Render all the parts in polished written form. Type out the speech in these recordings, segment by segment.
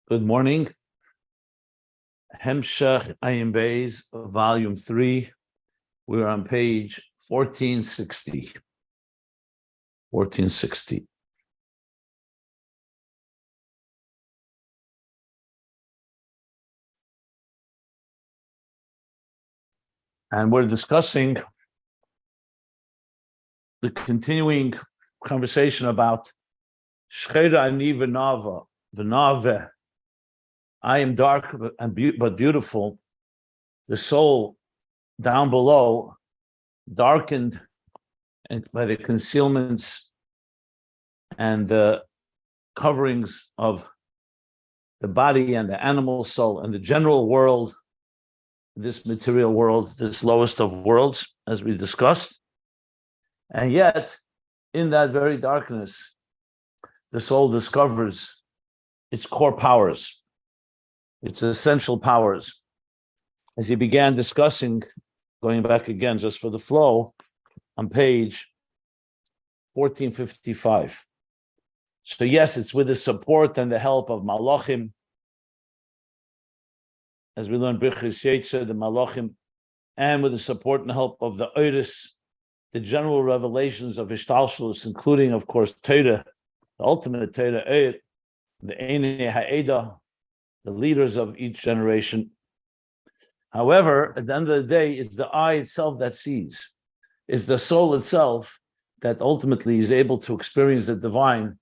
Good morning. Hemshech Ayin Beis, volume 3. We're on page 1460. 1460. And we're discussing the continuing conversation about Shchera ani v'nave. I am dark but beautiful. The soul down below, darkened by the concealments and the coverings of the body and the animal soul and the general world, this material world, this lowest of worlds, as we discussed. And yet, in that very darkness, the soul discovers its core powers, its essential powers. As he began discussing, going back again just for the flow, on page 1455. So yes, it's with the support and the help of Malachim. As we learned, Birchis Yetzer, the Malachim, and with the support and help of the Oiris, the general revelations of Ishtalshalus, including, of course, Torah, the ultimate Torah, the Einei Ha'eda, the leaders of each generation. However, at the end of the day, it's the eye itself that sees. It's the soul itself that ultimately is able to experience the divine,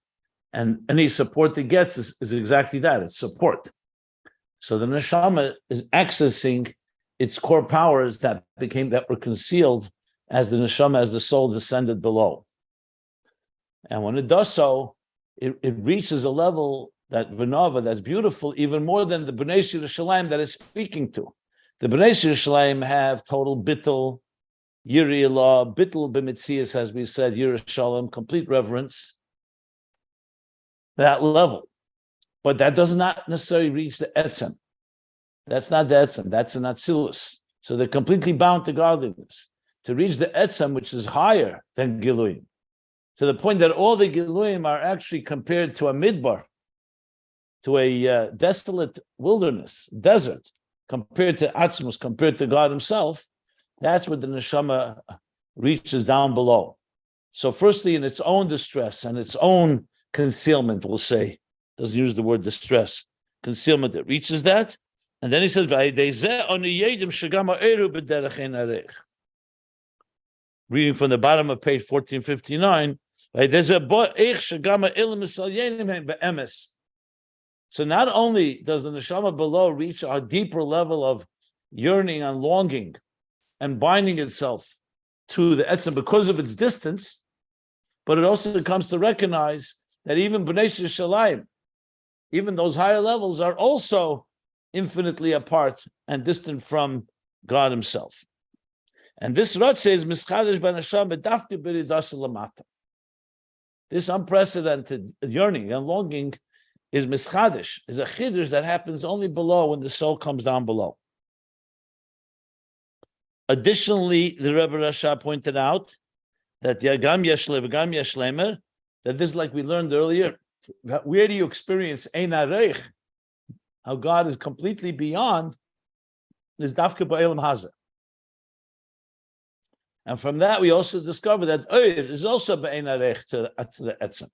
and any support it gets is exactly that, it's support. So the neshama is accessing its core powers that were concealed as the neshama, as the soul descended below. And when it does so, it reaches a level that V'nava, that's beautiful, even more than the Bnei Yerushalayim that it's speaking to. The Bnei Yerushalayim have total bittul, yiri Allah, bittul b'mitzias, as we said, Yerushalayim, complete reverence, that level. But that does not necessarily reach the etzem. That's not the etzem, that's an atzilus. So they're completely bound to godliness. To reach the etzem, which is higher than Giluyim, to the point that all the Giluyim are actually compared to a midbar, to a desolate wilderness, desert, compared to Atzmus, compared to God himself. That's what the neshama reaches down below. So firstly, in its own distress and its own concealment, we'll say, doesn't use the word distress, concealment, it reaches that. And then he says, reading from the bottom of page 1459, so not only does the neshama below reach a deeper level of yearning and longing and binding itself to the etzem because of its distance, but it also comes to recognize that even Bnei Yerushalayim, even those higher levels, are also infinitely apart and distant from God himself. And this Ratzeh is Mischadesh B'nasham B'dafti B'ridas Lamata. This unprecedented yearning and longing is Mischadesh, is a chidush that happens only below when the soul comes down below. Additionally, the Rebbe Rasha pointed out that Yagam Yeshlev, Gam Yeshlemer, that this, like we learned earlier, that where do you experience Ein Areich, how God is completely beyond, is Dafka Ba'elam Hazeh. And from that, we also discover that Oir is also Be'ein Areich to the Etzem.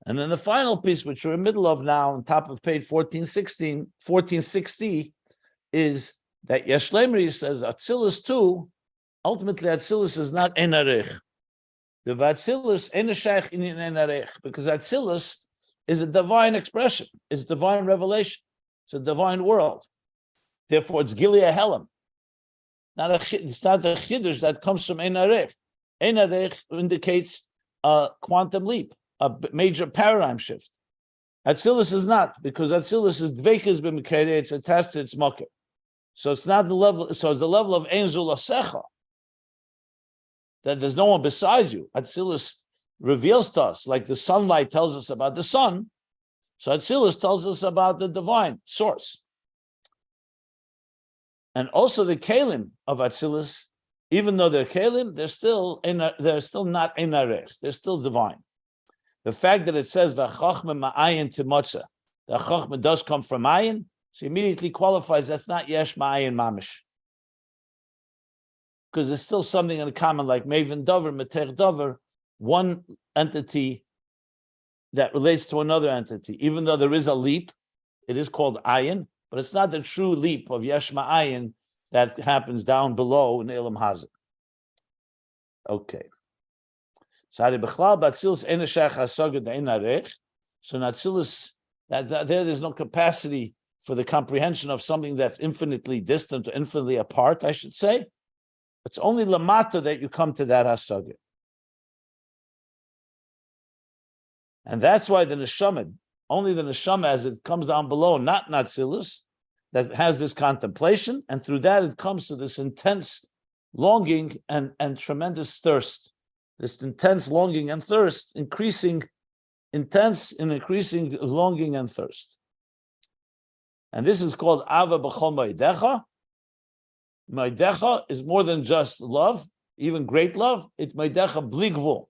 And then the final piece, which we're in the middle of now, on top of page 1460, is that Yeshlemri says Atzilus too, ultimately Atzilus is not Ein Areich. The Atzilus Ein Shaykh in Ein Areich, because Atzilus is a divine expression, it's divine revelation, it's a divine world. Therefore, it's Gilead Helam. It's not a chiddush that comes from Ein Areich. Ein Areich indicates a quantum leap, a major paradigm shift. Atzilus is not, because Atzilus is dveikas b'mekere, it's attached to its makkah. So it's not the level. So it's the level of Ein Zul Asecha, that there's no one besides you. Atzilus reveals to us, like the sunlight tells us about the sun. So Atzilus tells us about the divine source. And also the kelim of Atzilus, even though they're kelim, they're still not Ein Areich, they're still divine. The fact that it says V'chachma ma'ayin timotza, the Chachma does come from Ayin, so immediately qualifies that's not Yesh Ma'ayin Mamish. Because there's still something in common, like Maven Dover, Meter Dover, one entity that relates to another entity. Even though there is a leap, it is called Ayin, but it's not the true leap of Yesh Ma'ayin that happens down below in Elam Hazak. Okay. So Natsilis, there's no capacity for the comprehension of something that's infinitely distant or infinitely apart, I should say. It's only Lamata that you come to that Hasagah. And that's why the Neshama, only the Neshama as it comes down below, not Natsilis, that has this contemplation, and through that it comes to this intense longing and tremendous thirst. This intense longing and thirst, increasing longing and thirst. And this is called Ava B'chol Maidecha. Maidecha is more than just love, even great love. It's Maidecha Bli Gvul.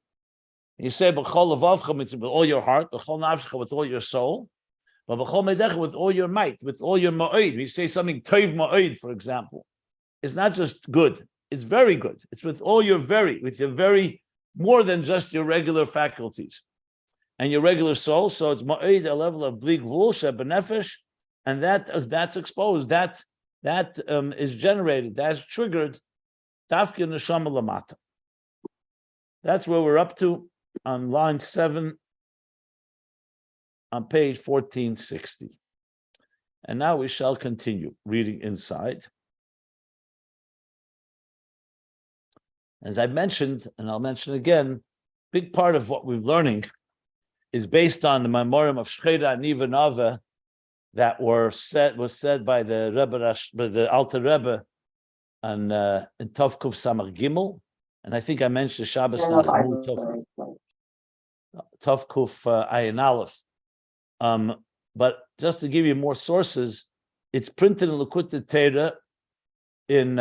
You say B'chol Levavcha, it's with all your heart, B'chol Nafscha with all your soul, but B'chol Maidecha with all your might, with all your ma'od. We say something Toiv Ma'od, for example. It's not just good, it's very good. It's with all your with your very, more than just your regular faculties and your regular soul. So it's ma'id, a level of bli gvul shebenefesh, and that's exposed. That is generated. That's triggered. Dafke neshama lamata. That's where we're up to on line 7 on page 1460. And now we shall continue reading inside. As I mentioned, and I'll mention again, big part of what we're learning is based on the memorim of Shcheda and Ivanova that was said by the Rebbe, by the Alter Rebbe, and in Tov Kuf Samach Gimel, and I think I mentioned Shabbos Nachmu Tov Kuf Ayin Aleph. But just to give you more sources, it's printed in Likutei Torah in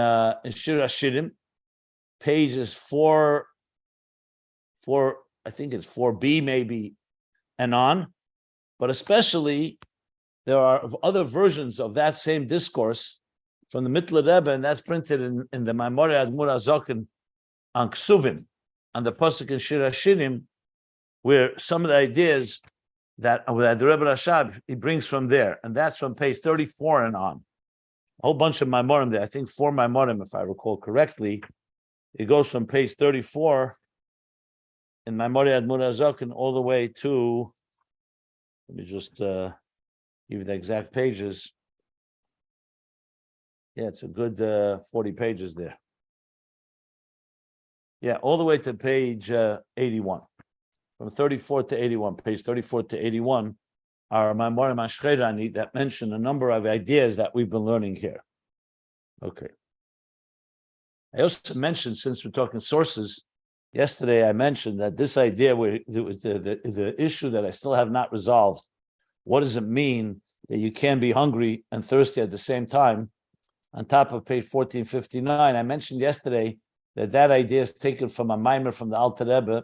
Shir HaShirim, pages 4, I think it's 4b maybe, and on. But especially, there are other versions of that same discourse from the Mittler Rebbe, and that's printed in the Maimorei Admur HaZoken on Ksuvim, on the Pasuk in Shir HaShirim, where some of the ideas that the Rebbe Rashab, he brings from there, and that's from page 34 and on. A whole bunch of Maimorim there, I think 4 Maimorim, if I recall correctly. It goes from page 34 in Maimorei Admur HaZoken all the way to, let me just give you the exact pages. Yeah, it's a good 40 pages there. Yeah, all the way to page 81. From 34 to 81, page 34 to 81 are Maimorim Ashcherani that mention a number of ideas that we've been learning here. Okay. I also mentioned, since we're talking sources, yesterday I mentioned that this idea, where the issue that I still have not resolved, what does it mean that you can be hungry and thirsty at the same time? On top of page 1459, I mentioned yesterday that idea is taken from a mimer from the Alter Rebbe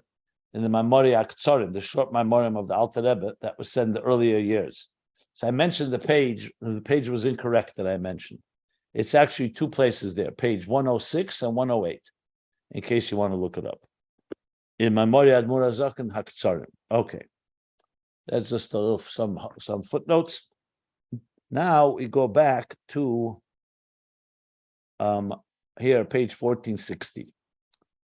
in the Maimorei Aktzorim, the short Maimorim of the Alter Rebbe that was said in the earlier years. So I mentioned the page was incorrect that I mentioned. It's actually 2 places there, page 106 and 108, in case you want to look it up. In Maimorei Admur HaZoken Haktzorim. Okay. That's just a little some footnotes. Now we go back to here, page 1460.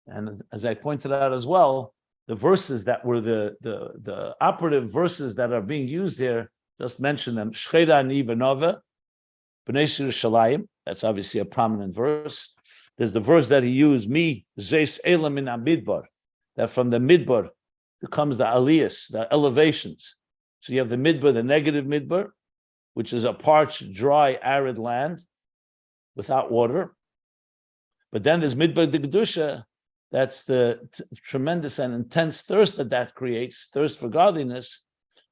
And as I pointed out as well, the verses that were the operative verses that are being used here, just mention them. Shcheda Nivanova, B'nai Yerushalayim, that's obviously a prominent verse. There's the verse that he used, Mi Zeis Elam in Midbar, that from the Midbar comes the aliyas, the elevations. So you have the Midbar, the negative Midbar, which is a parched, dry, arid land without water. But then there's Midbar de Kedusha, that's the tremendous and intense thirst that creates, thirst for godliness,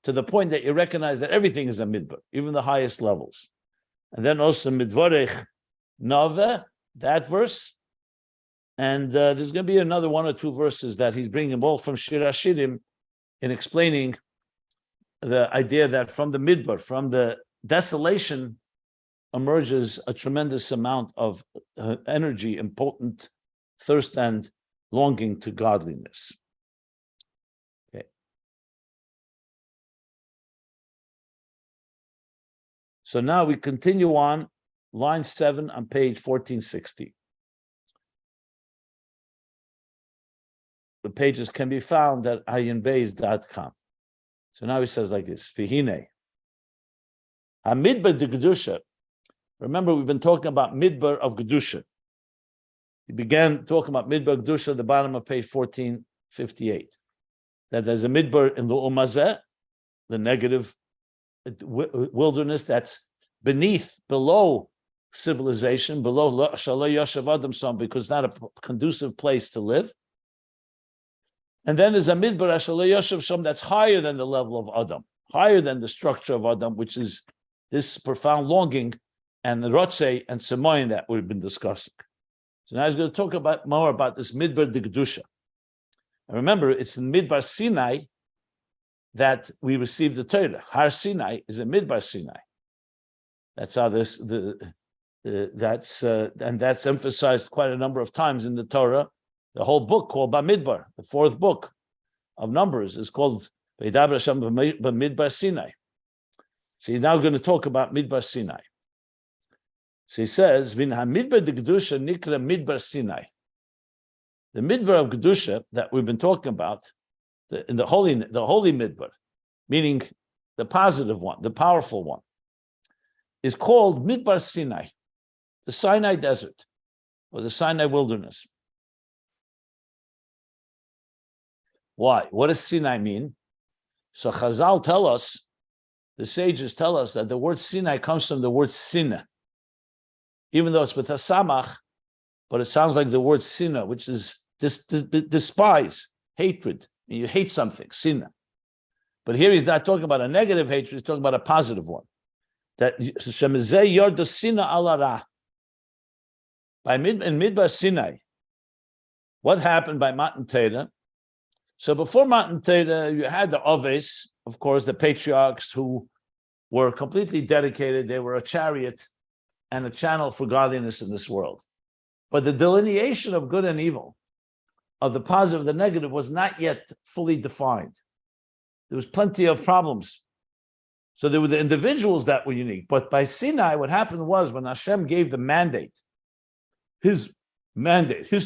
to the point that you recognize that everything is a Midbar, even the highest levels. And then also Midvarech Nave, that verse. And there's going to be another 1 or 2 verses that he's bringing both from Shir HaShirim in explaining the idea that from the Midbar, from the desolation, emerges a tremendous amount of energy, impotent thirst and longing to godliness. Okay. So now we continue on line 7 on page 1460. The pages can be found at ayinbeis.com. So now he says like this: Vihine. Midbar de Gedusha. Remember, we've been talking about Midbar of Gedusha. He began talking about Midbar Gedusha at the bottom of page 1458. That there's a Midbar in the Umazeh, the negative wilderness that's below civilization, below Shalai Yashav Adam Som, because it's not a conducive place to live. And then there's a Midbar Shalai Yashav Som that's higher than the level of Adam, higher than the structure of Adam, which is this profound longing and the Rotzei and Semoyin that we've been discussing. So now he's going to talk more about this Midbar de Gedusha. And remember, it's in Midbar Sinai that we received the Torah. Har Sinai is in Midbar Sinai. That's how that's emphasized quite a number of times in the Torah. The whole book called Bamidbar, the 4th book of Numbers, is called Veidaber Hashem Bamidbar Sinai. So he's now going to talk about Midbar Sinai. So he says, Vin ha-midbar de Gedusha nikra Midbar Sinai. The Midbar of Gedusha that we've been talking about, the holy Midbar, meaning the positive one, the powerful one, is called Midbar Sinai, the Sinai Desert, or the Sinai Wilderness. Why? What does Sinai mean? So Chazal tell us, the sages tell us that the word Sinai comes from the word Sina, even though it's with a samach, but it sounds like the word Sina, which is despise, hatred. You hate something, Sina. But here he's not talking about a negative hatred, he's talking about a positive one. That Shemezeh Yorda Sina ala Ra. In Midbar Sinai, what happened by Matan Torah? So before Matan Torah, you had the Oves, of course, the patriarchs who were completely dedicated. They were a chariot and a channel for godliness in this world. But the delineation of good and evil, of the positive and the negative, was not yet fully defined. There was plenty of problems. So there were the individuals that were unique. But by Sinai, what happened was when Hashem gave the mandate, his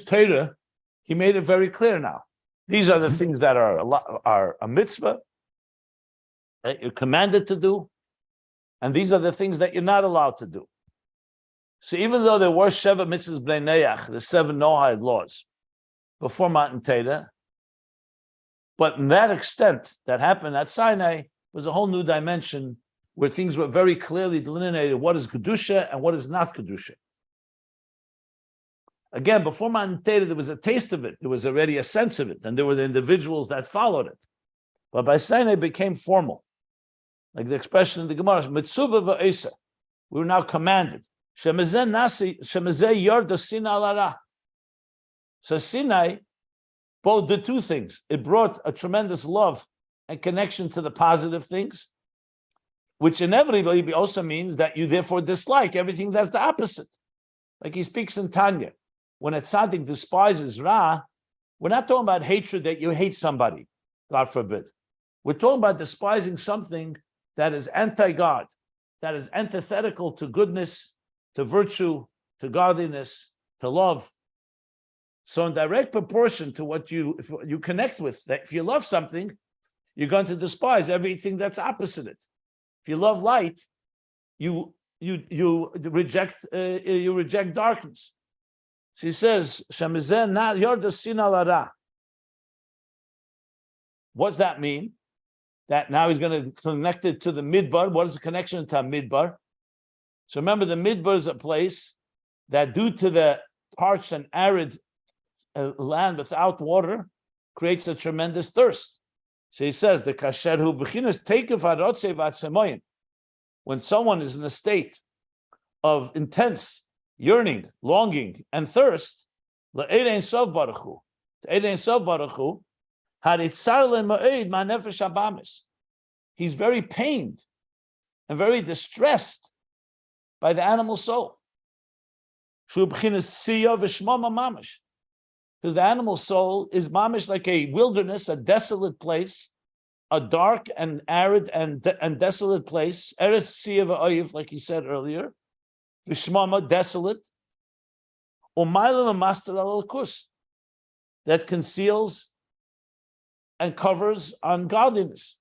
Torah, he made it very clear now. These are the things that are a mitzvah that you're commanded to do, and these are the things that you're not allowed to do. So even though there were Sheva mitzvahs b'nei Neach, the 7 Noahide laws, before Matan Torah, but in that extent that happened at Sinai was a whole new dimension where things were very clearly delineated what is Kedusha and what is not Kedusha. Again, before Matan Torah, there was a taste of it. There was already a sense of it, and there were the individuals that followed it. But by Sinai, it became formal. Like the expression in the Gemara, Mitzuva v'Eisa. We were now commanded. Shemezeh Yorda Sina ala Ra. So Sinai both did two things. It brought a tremendous love and connection to the positive things, which inevitably also means that you therefore dislike everything that's the opposite. Like he speaks in Tanya. When a tzaddik despises Ra, we're not talking about hatred that you hate somebody, God forbid. We're talking about despising something that is anti-God, that is antithetical to goodness, to virtue, to godliness, to love. So in direct proportion to what you connect with, that if you love something, you're going to despise everything that's opposite it. If you love light, you reject darkness. She says, "Shemizeh na yorda sina ala Ra." What's that mean? That now he's going to connect it to the Midbar. What is the connection to Midbar? So remember, the Midbar is a place that, due to the parched and arid land without water, creates a tremendous thirst. So he says, "The kasher hu b'chinas teikev harotzei v'atzemoyin." When someone is in a state of intense yearning, longing, and thirst, le'erein sov baruch hu, haritzar le'ma'ed ma'nefesh habamis. he's very pained and very distressed by the animal soul. Because the animal soul is mamish like a wilderness, a desolate place, a dark and arid and desolate place. Eretz Sia v'oyev, like you said earlier. V'shmama, desolate. Umayla v'master al-kus, that conceals and covers ungodliness.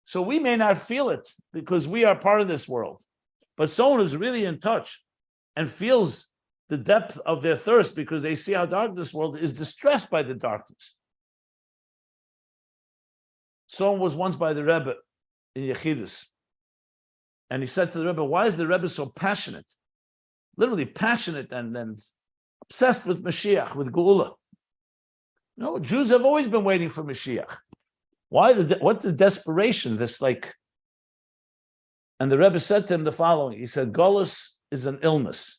So we may not feel it because we are part of this world, but someone who's really in touch and feels the depth of their thirst because they see how dark this world is, distressed by the darkness. Someone was once by the Rebbe in Yechidus, and he said to the Rebbe, why is the Rebbe so passionate? Literally passionate and obsessed with Mashiach, with Geula. No, Jews have always been waiting for Mashiach. What's the desperation? And the Rebbe said to him the following. He said, Golus is an illness.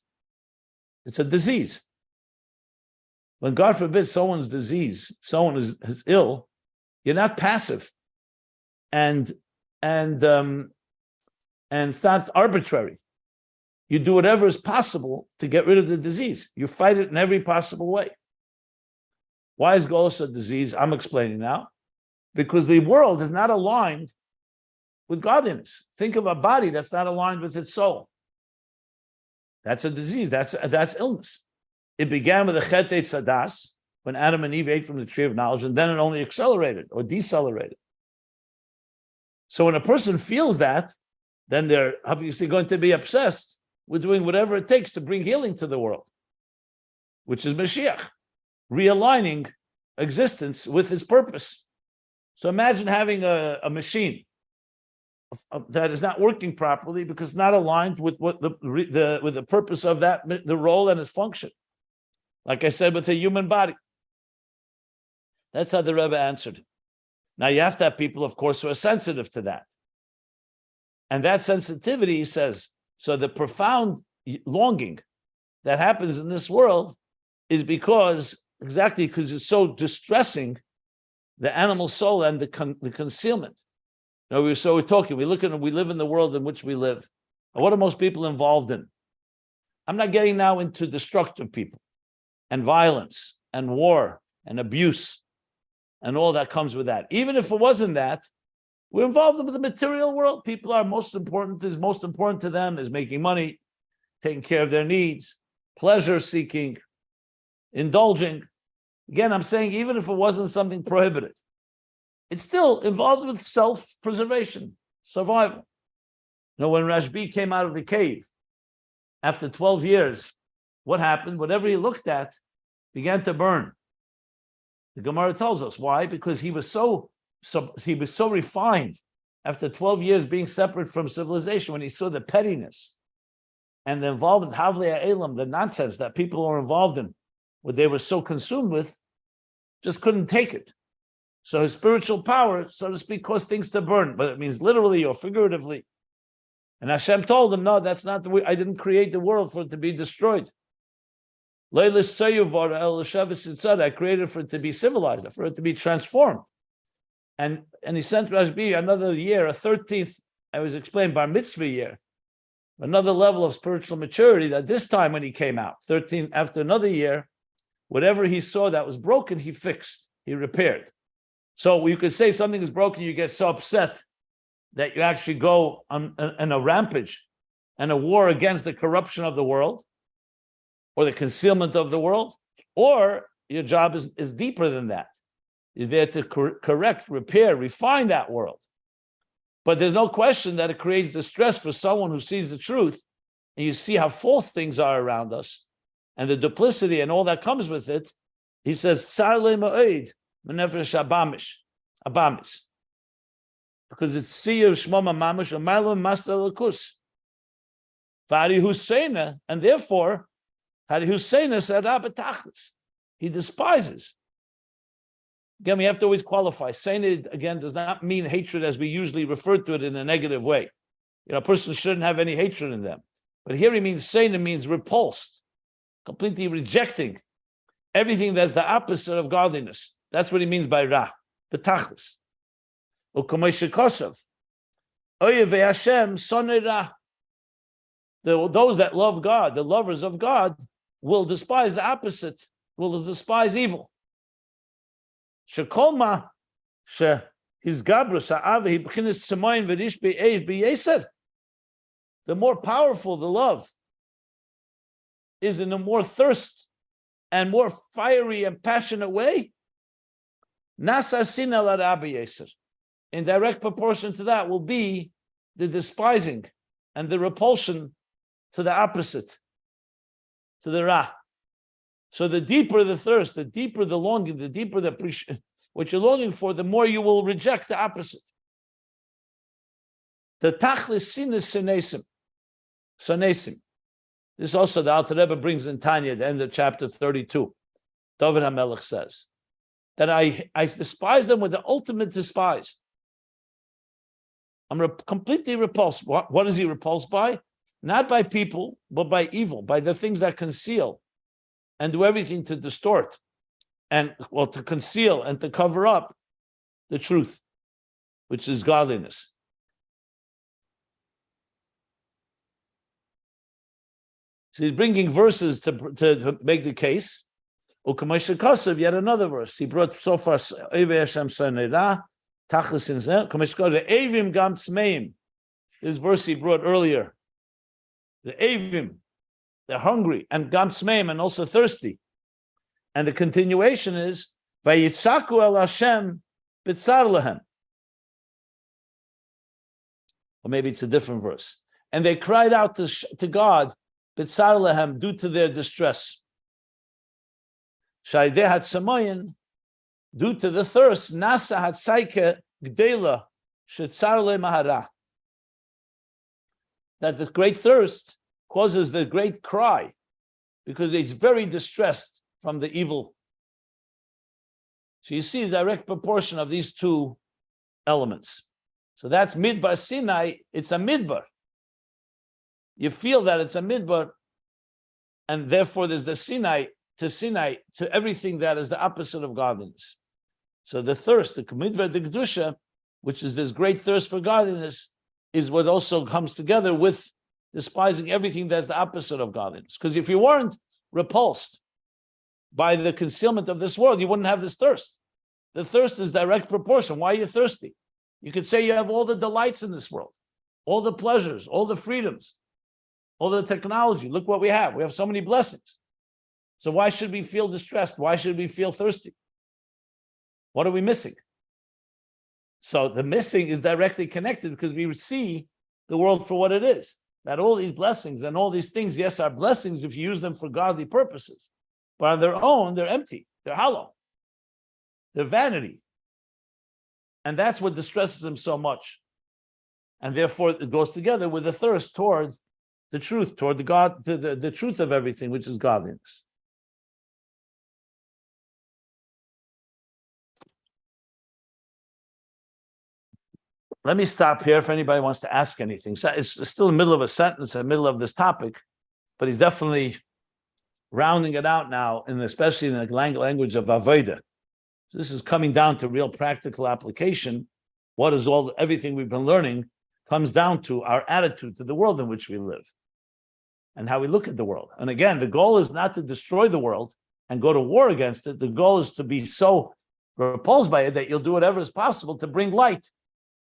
It's a disease. When God forbid someone is ill, you're not passive. And it's not arbitrary. You do whatever is possible to get rid of the disease. You fight it in every possible way. Why is Golus a disease? I'm explaining now. Because the world is not aligned with godliness. Think of a body that's not aligned with its soul. That's a disease. That's illness. It began with a chet tzadas, when Adam and Eve ate from the tree of knowledge, and then it only accelerated or decelerated. So when a person feels that, then they're obviously going to be obsessed with doing whatever it takes to bring healing to the world, which is Mashiach, realigning existence with its purpose. So imagine having a machine that is not working properly because it's not aligned with what with the purpose of the role and its function. Like I said, with the human body. That's how the Rebbe answered. Now you have to have people, of course, who are sensitive to that. And that sensitivity, he says, so the profound longing that happens in this world is because it's so distressing, the animal soul and the concealment. We live in the world in which we live. And what are most people involved in? I'm not getting now into destructive people and violence and war and abuse and all that comes with that. Even if it wasn't that, we're involved with the material world. People are most important to them is making money, taking care of their needs, pleasure seeking, indulging. Again, I'm saying even if it wasn't something prohibited, it's still involved with self-preservation, survival. When Rashbi came out of the cave after 12 years, what happened? Whatever he looked at began to burn. The Gemara tells us why, because he was so refined after 12 years being separate from civilization, when he saw the pettiness and the involvement, Havlei Elam, the nonsense that people were involved in, what they were so consumed with, just couldn't take it. So his spiritual power, so to speak, caused things to burn, but it means literally or figuratively. And Hashem told him, no, that's not the way. I didn't create the world for it to be destroyed. I created for it to be civilized, for it to be transformed. And he sent Rashbi another year, a 13th, I was explaining, bar mitzvah year, another level of spiritual maturity, that this time when he came out, 13, after another year, whatever he saw that was broken, he fixed, he repaired. So you could say something is broken, you get so upset that you actually go on a rampage and a war against the corruption of the world or the concealment of the world, or your job is deeper than that. You're there to correct, repair, refine that world. But there's no question that it creates distress for someone who sees the truth, and you see how false things are around us, and the duplicity and all that comes with it. He says, Tsar le ma'od, menefresh abamis. Because it's Siyur Shmoma Mamish, Amalim Master Lakus. Vari Husseina, and therefore, Hari Husseina said, he despises. Again, we have to always qualify. Sainid, again, does not mean hatred as we usually refer to it in a negative way. A person shouldn't have any hatred in them. But here he means Sainid means repulsed, completely rejecting everything that's the opposite of godliness. That's what he means by Ra, betachlis. U'kamei shekosov. Oyevei Hashem sonei ra. Those that love God, the lovers of God, will despise the opposite, will despise evil. Shekolma she his gabrus ha'avi b'chinas tzemoyin v'rish be'eish b'yeser. The more powerful the love is in a more thirst and more fiery and passionate way. Nasa sina l'rabi yeser. In direct proportion to that will be the despising and the repulsion to the opposite, to the ra. So the deeper the thirst, the deeper the longing, the deeper the appreciation, what you're longing for, the more you will reject the opposite. The tachlis sinas sonesim. This also the Alter Rebbe brings in Tanya at the end of chapter 32. David HaMelech says that I despise them with the ultimate despise. I'm completely repulsed. What is he repulsed by? Not by people, but by evil, by the things that conceal and do everything to distort and, well, to conceal and to cover up the truth, which is godliness. So he's bringing verses to make the case. U'kamei shekosov, yet another verse. He brought so far, Oyevei Hashem sonei ra, tachlis sinzeh, kamei shekosov, evim gam tzmeim. This verse he brought earlier. The Avim, they're hungry, and Gam Tzmeim, and also thirsty. And the continuation is, Vayitzaku el Hashem b'tzar lehem. Or maybe it's a different verse. And they cried out to God, b'tzar lehem, due to their distress. Shaydeh hatzamoyin, due to the thirst, nasa hatzaike gdela, shetzar le mahara. That the great thirst causes the great cry because it's very distressed from the evil. So you see the direct proportion of these two elements. So that's Midbar Sinai. It's a Midbar. You feel that it's a Midbar, and therefore there's the Sinai to everything that is the opposite of godliness. So the thirst, the Midbar de Kedusha, which is this great thirst for godliness, is what also comes together with despising everything that's the opposite of godliness. Because if you weren't repulsed by the concealment of this world, you wouldn't have this thirst. The thirst is direct proportion. Why are you thirsty? You could say you have all the delights in this world, all the pleasures, all the freedoms, all the technology. Look what we have. We have so many blessings. So why should we feel distressed? Why should we feel thirsty? What are we missing? So the missing is directly connected because we see the world for what it is. That all these blessings and all these things, yes, are blessings if you use them for godly purposes. But on their own, they're empty. They're hollow. They're vanity. And that's what distresses him so much. And therefore, it goes together with the thirst towards the truth, toward the God, the truth of everything, which is godliness. Let me stop here if anybody wants to ask anything. So it's still in the middle of a sentence, in the middle of this topic, but he's definitely rounding it out now, and especially in the language of Avodah. So this is coming down to real practical application. What is everything we've been learning comes down to our attitude to the world in which we live and how we look at the world. And again, the goal is not to destroy the world and go to war against it. The goal is to be so repulsed by it that you'll do whatever is possible to bring light.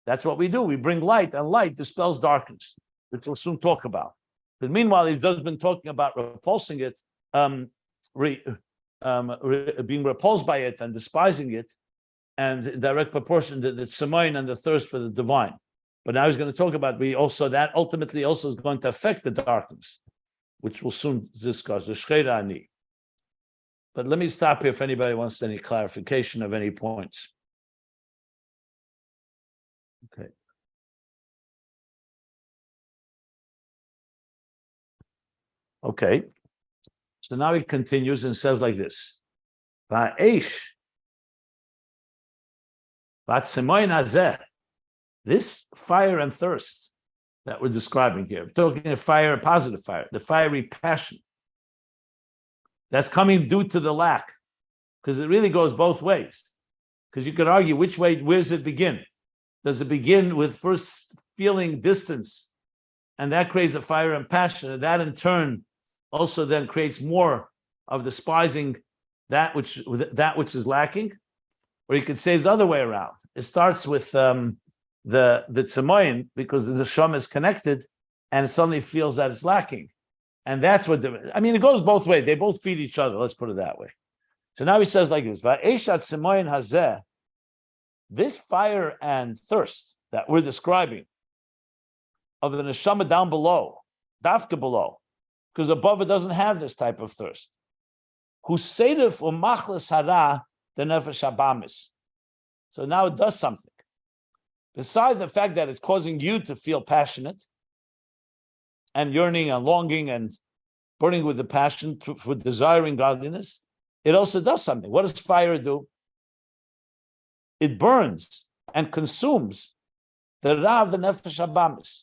That's what we do. We bring light, and light dispels darkness, which we'll soon talk about. But meanwhile, he's just been talking about repulsing it, being repulsed by it and despising it, and in direct proportion to the tzemoyin and the thirst for the divine. But now he's going to talk about that ultimately also is going to affect the darkness, which we'll soon discuss, the shcheira ani. But let me stop here if anybody wants any clarification of any points. Okay. Okay. So now he continues and says like this. This fire and thirst that we're describing here, we're talking a fire, a positive fire, the fiery passion that's coming due to the lack, because it really goes both ways. Because you could argue where does it begin? does it begin with first feeling distance, and that creates a fire and passion, and that in turn also then creates more of despising that which is lacking. Or you could say it's the other way around. It starts with the tzemoyin, because the neshama is connected, and it suddenly feels that it's lacking, and that's what it goes both ways. They both feed each other. Let's put it that way. So now he says like this: "Va'eshat tzemoyin hazeh." This fire and thirst that we're describing of the neshama down below, dafka below, because above it doesn't have this type of thirst. Huseidif umachlas hara the nefesh habamis. So now it does something. Besides the fact that it's causing you to feel passionate and yearning and longing and burning with the passion for desiring godliness, it also does something. What does fire do? It burns and consumes the ra of the nefesh habamis.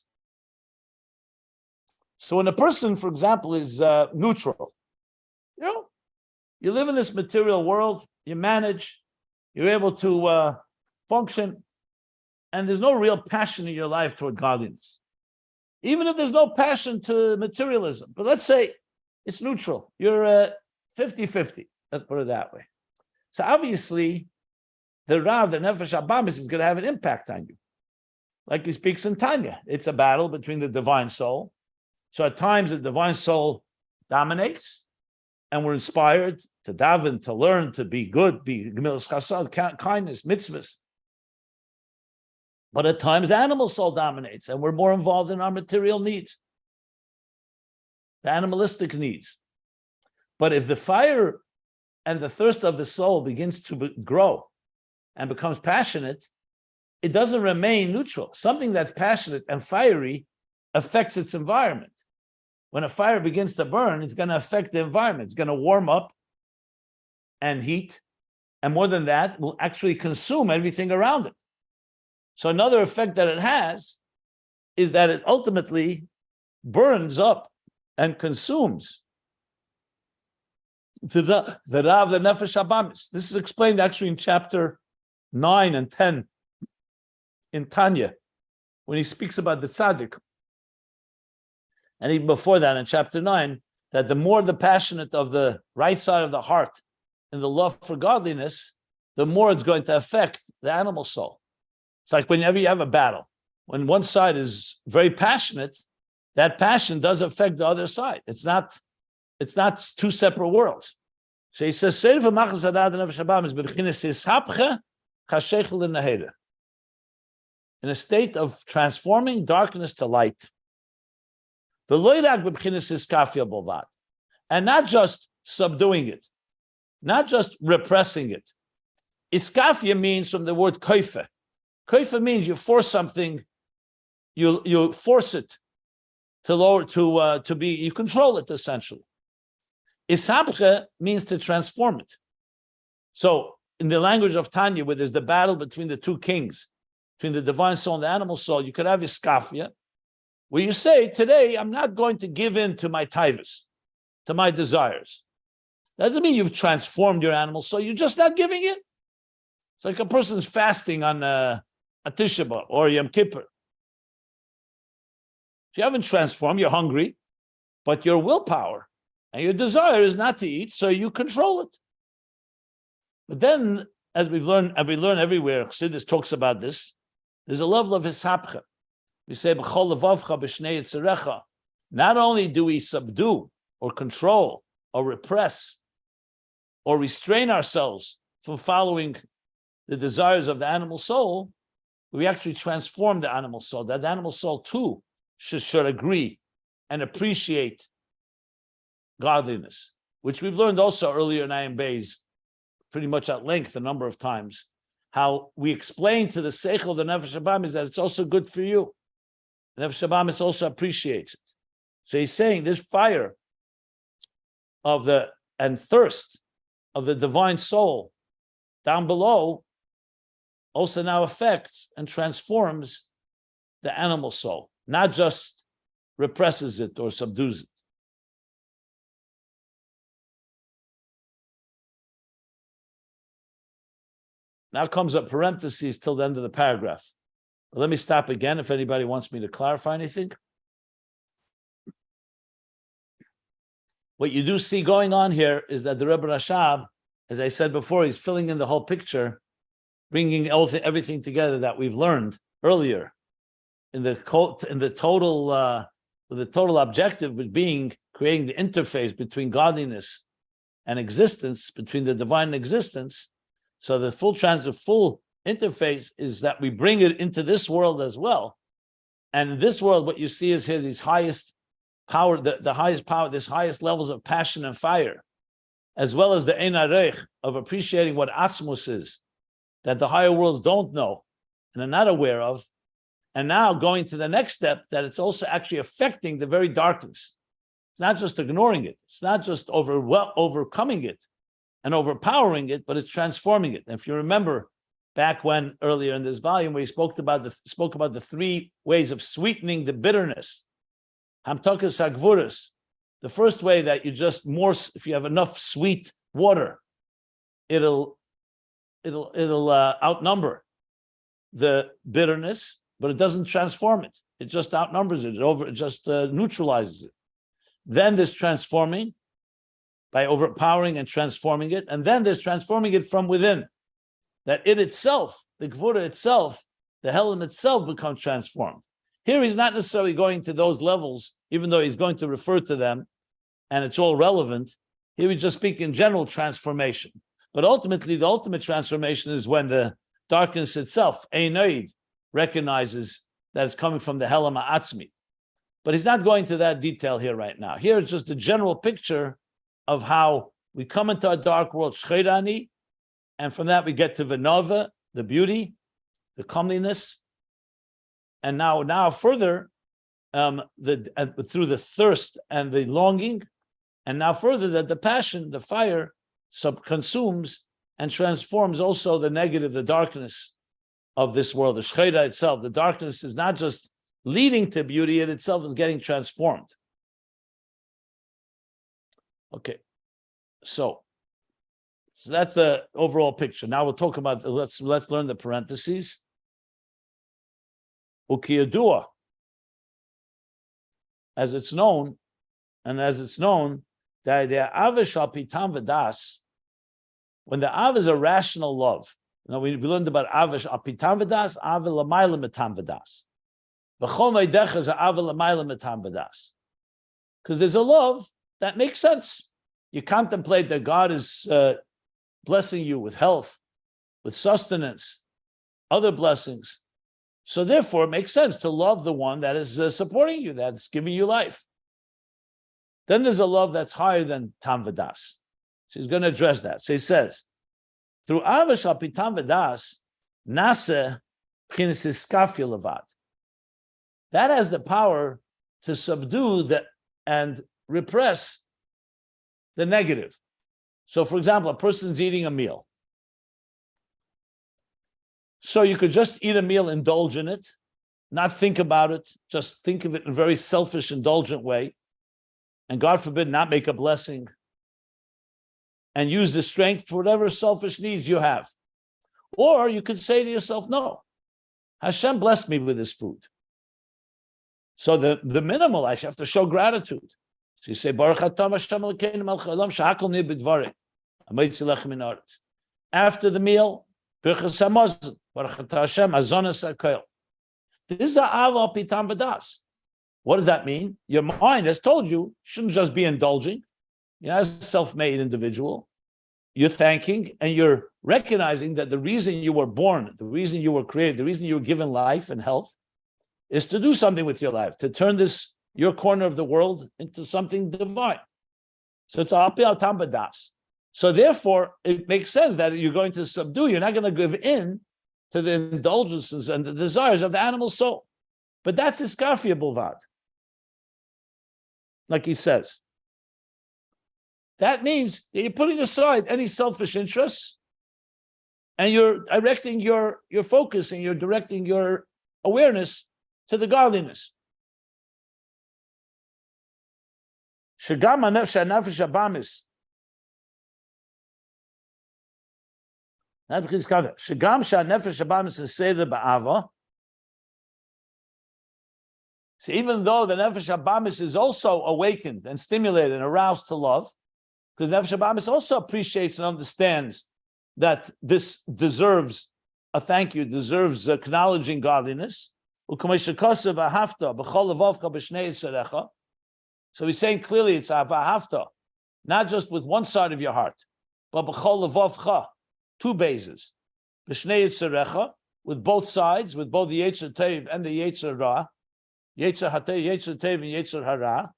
So when a person, for example, is neutral, you live in this material world, you manage, you're able to function, and there's no real passion in your life toward godliness. Even if there's no passion to materialism, but let's say it's neutral. You're 50-50, let's put it that way. So obviously, the Rav, the Nefesh Habamis, is going to have an impact on you. Like he speaks in Tanya, it's a battle between the divine soul. So at times the divine soul dominates, and we're inspired to daven, to learn, to be good, be gemilas chasad, kindness, mitzvahs. But at times the animal soul dominates, and we're more involved in our material needs, the animalistic needs. But if the fire and the thirst of the soul begins to grow and becomes passionate, it doesn't remain neutral. Something that's passionate and fiery affects its environment. When a fire begins to burn, it's going to affect the environment. It's going to warm up and heat. And more than that, will actually consume everything around it. So another effect that it has is that it ultimately burns up and consumes the Ra of the Nefesh Habamis. This is explained actually in chapter 9 and 10 in Tanya, when he speaks about the tzaddik. And even before that, in chapter 9, that the more the passionate of the right side of the heart and the love for godliness, the more it's going to affect the animal soul. It's like whenever you have a battle, when one side is very passionate, that passion does affect the other side. It's not two separate worlds. So he says, in a state of transforming darkness to light. And not just subduing it, not just repressing it. Iskafia means from the word koifa. Koifa means you force something, you force it to lower, to be, you control it essentially. Ishapche means to transform it. So in the language of Tanya, where there's the battle between the two kings, between the divine soul and the animal soul, you could have iskafia, where you say, today, I'm not going to give in to my taivas, to my desires. That doesn't mean you've transformed your animal soul, you're just not giving in. It's like a person's fasting on a Tisha B'Av or Yom Kippur. If you haven't transformed, you're hungry, but your willpower and your desire is not to eat, so you control it. But then, as we learn everywhere, Chassidus talks about this, there's a level of hisapcha. We say, not only do we subdue or control or repress or restrain ourselves from following the desires of the animal soul, we actually transform the animal soul. That animal soul too should agree and appreciate godliness, which we've learned also earlier in Ayin Beis, pretty much at length a number of times, how we explain to the seichel of the Nefesh Habamis that it's also good for you. The Nefesh Habamis also appreciates it. So he's saying this fire of and thirst of the divine soul down below also now affects and transforms the animal soul, not just represses it or subdues it. Now comes a parenthesis till the end of the paragraph. Let me stop again if anybody wants me to clarify anything. What you do see going on here is that the Rebbe Rashab, as I said before, he's filling in the whole picture, bringing everything together that we've learned earlier in the total objective of being creating the interface between godliness and existence, between the divine existence. So the full interface is that we bring it into this world as well. And in this world, what you see is here these highest power, the highest power, this highest levels of passion and fire, as well as the Ein Arech of appreciating what Atzmus is, that the higher worlds don't know and are not aware of. And now going to the next step, that it's also actually affecting the very darkness. It's not just ignoring it. It's not just overcoming it and overpowering it, but it's transforming it. And if you remember back when earlier in this volume, we spoke about the three ways of sweetening the bitterness. Hamtokas hagvuras. The first way that you just if you have enough sweet water, it'll outnumber the bitterness, but it doesn't transform it. It just outnumbers it. It just neutralizes it. Then there's transforming by overpowering and transforming it. And then there's transforming it from within. That it itself, the Gvura itself, the Helam itself becomes transformed. Here he's not necessarily going to those levels, even though he's going to refer to them, and it's all relevant. Here we just speak in general transformation. But ultimately, the ultimate transformation is when the darkness itself, Einoid, recognizes that it's coming from the Helam Ha'atzmi. But he's not going to that detail here right now. Here it's just a general picture of how we come into a dark world, Shcheirani, and from that we get to Venova, the beauty, the comeliness, and now further, through the thirst and the longing, and now further that the passion, the fire, consumes and transforms also the negative, the darkness of this world, the Shcheira itself. The darkness is not just leading to beauty, it itself is getting transformed. Okay, so that's the overall picture. Now we'll talk about, let's learn the parentheses. Ukiyadua, as it's known, that the Ahava shal pitam v'das, when the Ahava is a rational love. Now we learned about Ahava shal pitam v'das, Ahava l'mayla mitam v'das. V'chol meidecha is Ahava l'mayla mitam v'das. Because there's a love that makes sense. You contemplate that God is blessing you with health, with sustenance, other blessings. So therefore, it makes sense to love the one that is supporting you, that's giving you life. Then there's a love that's higher than Tam V'das. So he's going to address that. So he says, through Ahava shal pitam v'das, Naseh b'chinas iskafia levad. That has the power to subdue and repress the negative. So, for example, a person's eating a meal. So you could just eat a meal, indulge in it, not think about it, just think of it in a very selfish, indulgent way, and God forbid, not make a blessing, and use the strength for whatever selfish needs you have. Or you could say to yourself, no, Hashem blessed me with this food. So the minimal, I have to show gratitude. So you say, Baruch Atam Hashem Elokeinu melech haolam shehakol neh b'dvarei, hamoitzi lechem min haaretz. After the meal, Birchas Hamazon, Baruch Atah Hashem, Azonos HaKol. This is Ahava pitam v'das. What does that mean? Your mind has told you shouldn't just be indulging. You're not a self-made individual. You're thanking and you're recognizing that the reason you were born, the reason you were created, the reason you were given life and health is to do something with your life, to turn your corner of the world into something divine. So it's Ahava pitam v'das. So therefore, it makes sense that you're going to subdue. You're not going to give in to the indulgences and the desires of the animal soul. But that's iskafia bulvad. Like he says. That means that you're putting aside any selfish interests and you're directing your focus and you're directing your awareness to the godliness. Shagam hanefesh habamis. Shagam shanefesh habamis is seder ba'ava. So even though the Nefesh Habamis is also awakened and stimulated and aroused to love, because Nefesh Habamis also appreciates and understands that this deserves a thank you, deserves acknowledging godliness. So he's saying clearly it's Ahava, not just with one side of your heart, but b'chol levavcha, two bases. B'shnei yitzarecha, with both sides, with both the Yetzer Tov and the Yetzer Ra, Yetzer Hatei, Yetzer Tov, and Yetzer Hara.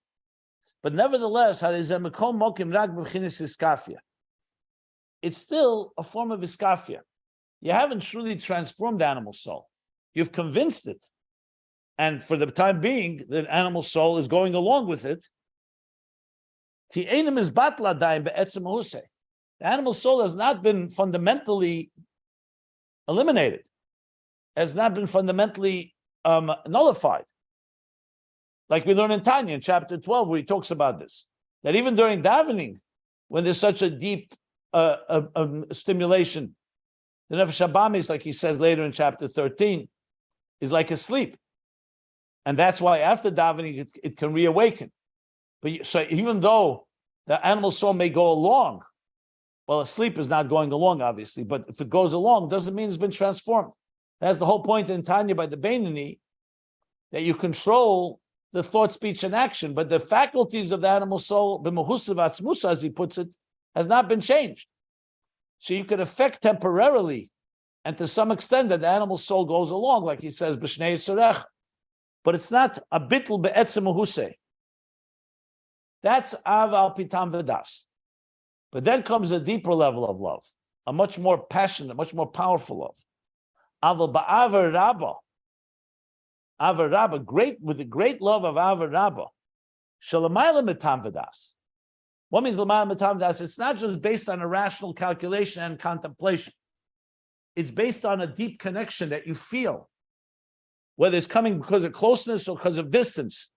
But nevertheless, it's still a form of iskafia. You haven't truly transformed the animal soul. You've convinced it. And for the time being, the animal soul is going along with it. The animal soul has not been fundamentally eliminated, has not been fundamentally nullified. Like we learn in Tanya in chapter 12, where he talks about this, that even during davening, when there's such a deep stimulation, the Nefesh Habamis, like he says later in chapter 13, is like asleep. And that's why after davening, it can reawaken. But so even though the animal soul may go along, well, asleep is not going along, obviously, but if it goes along, doesn't mean it's been transformed. That's the whole point in Tanya by the Beinani, that you control the thought, speech, and action, but the faculties of the animal soul, b'mehusav atzmusa, as he puts it, has not been changed. So you can affect temporarily, and to some extent, that the animal soul goes along, like he says, b'shnei yitzarech. But it's not a bitl be'etzem mehusei. That's av al pitam v'das. But then comes a deeper level of love, a much more passionate, much more powerful love. Aval ba'avar Rabba. Ahava Rabba, great with the great love of Ahava Rabba. Shalamayla mitam v'das. What means lamayla mitam v'das? It's not just based on a rational calculation and contemplation. It's based on a deep connection that you feel, whether it's coming because of closeness or because of distance.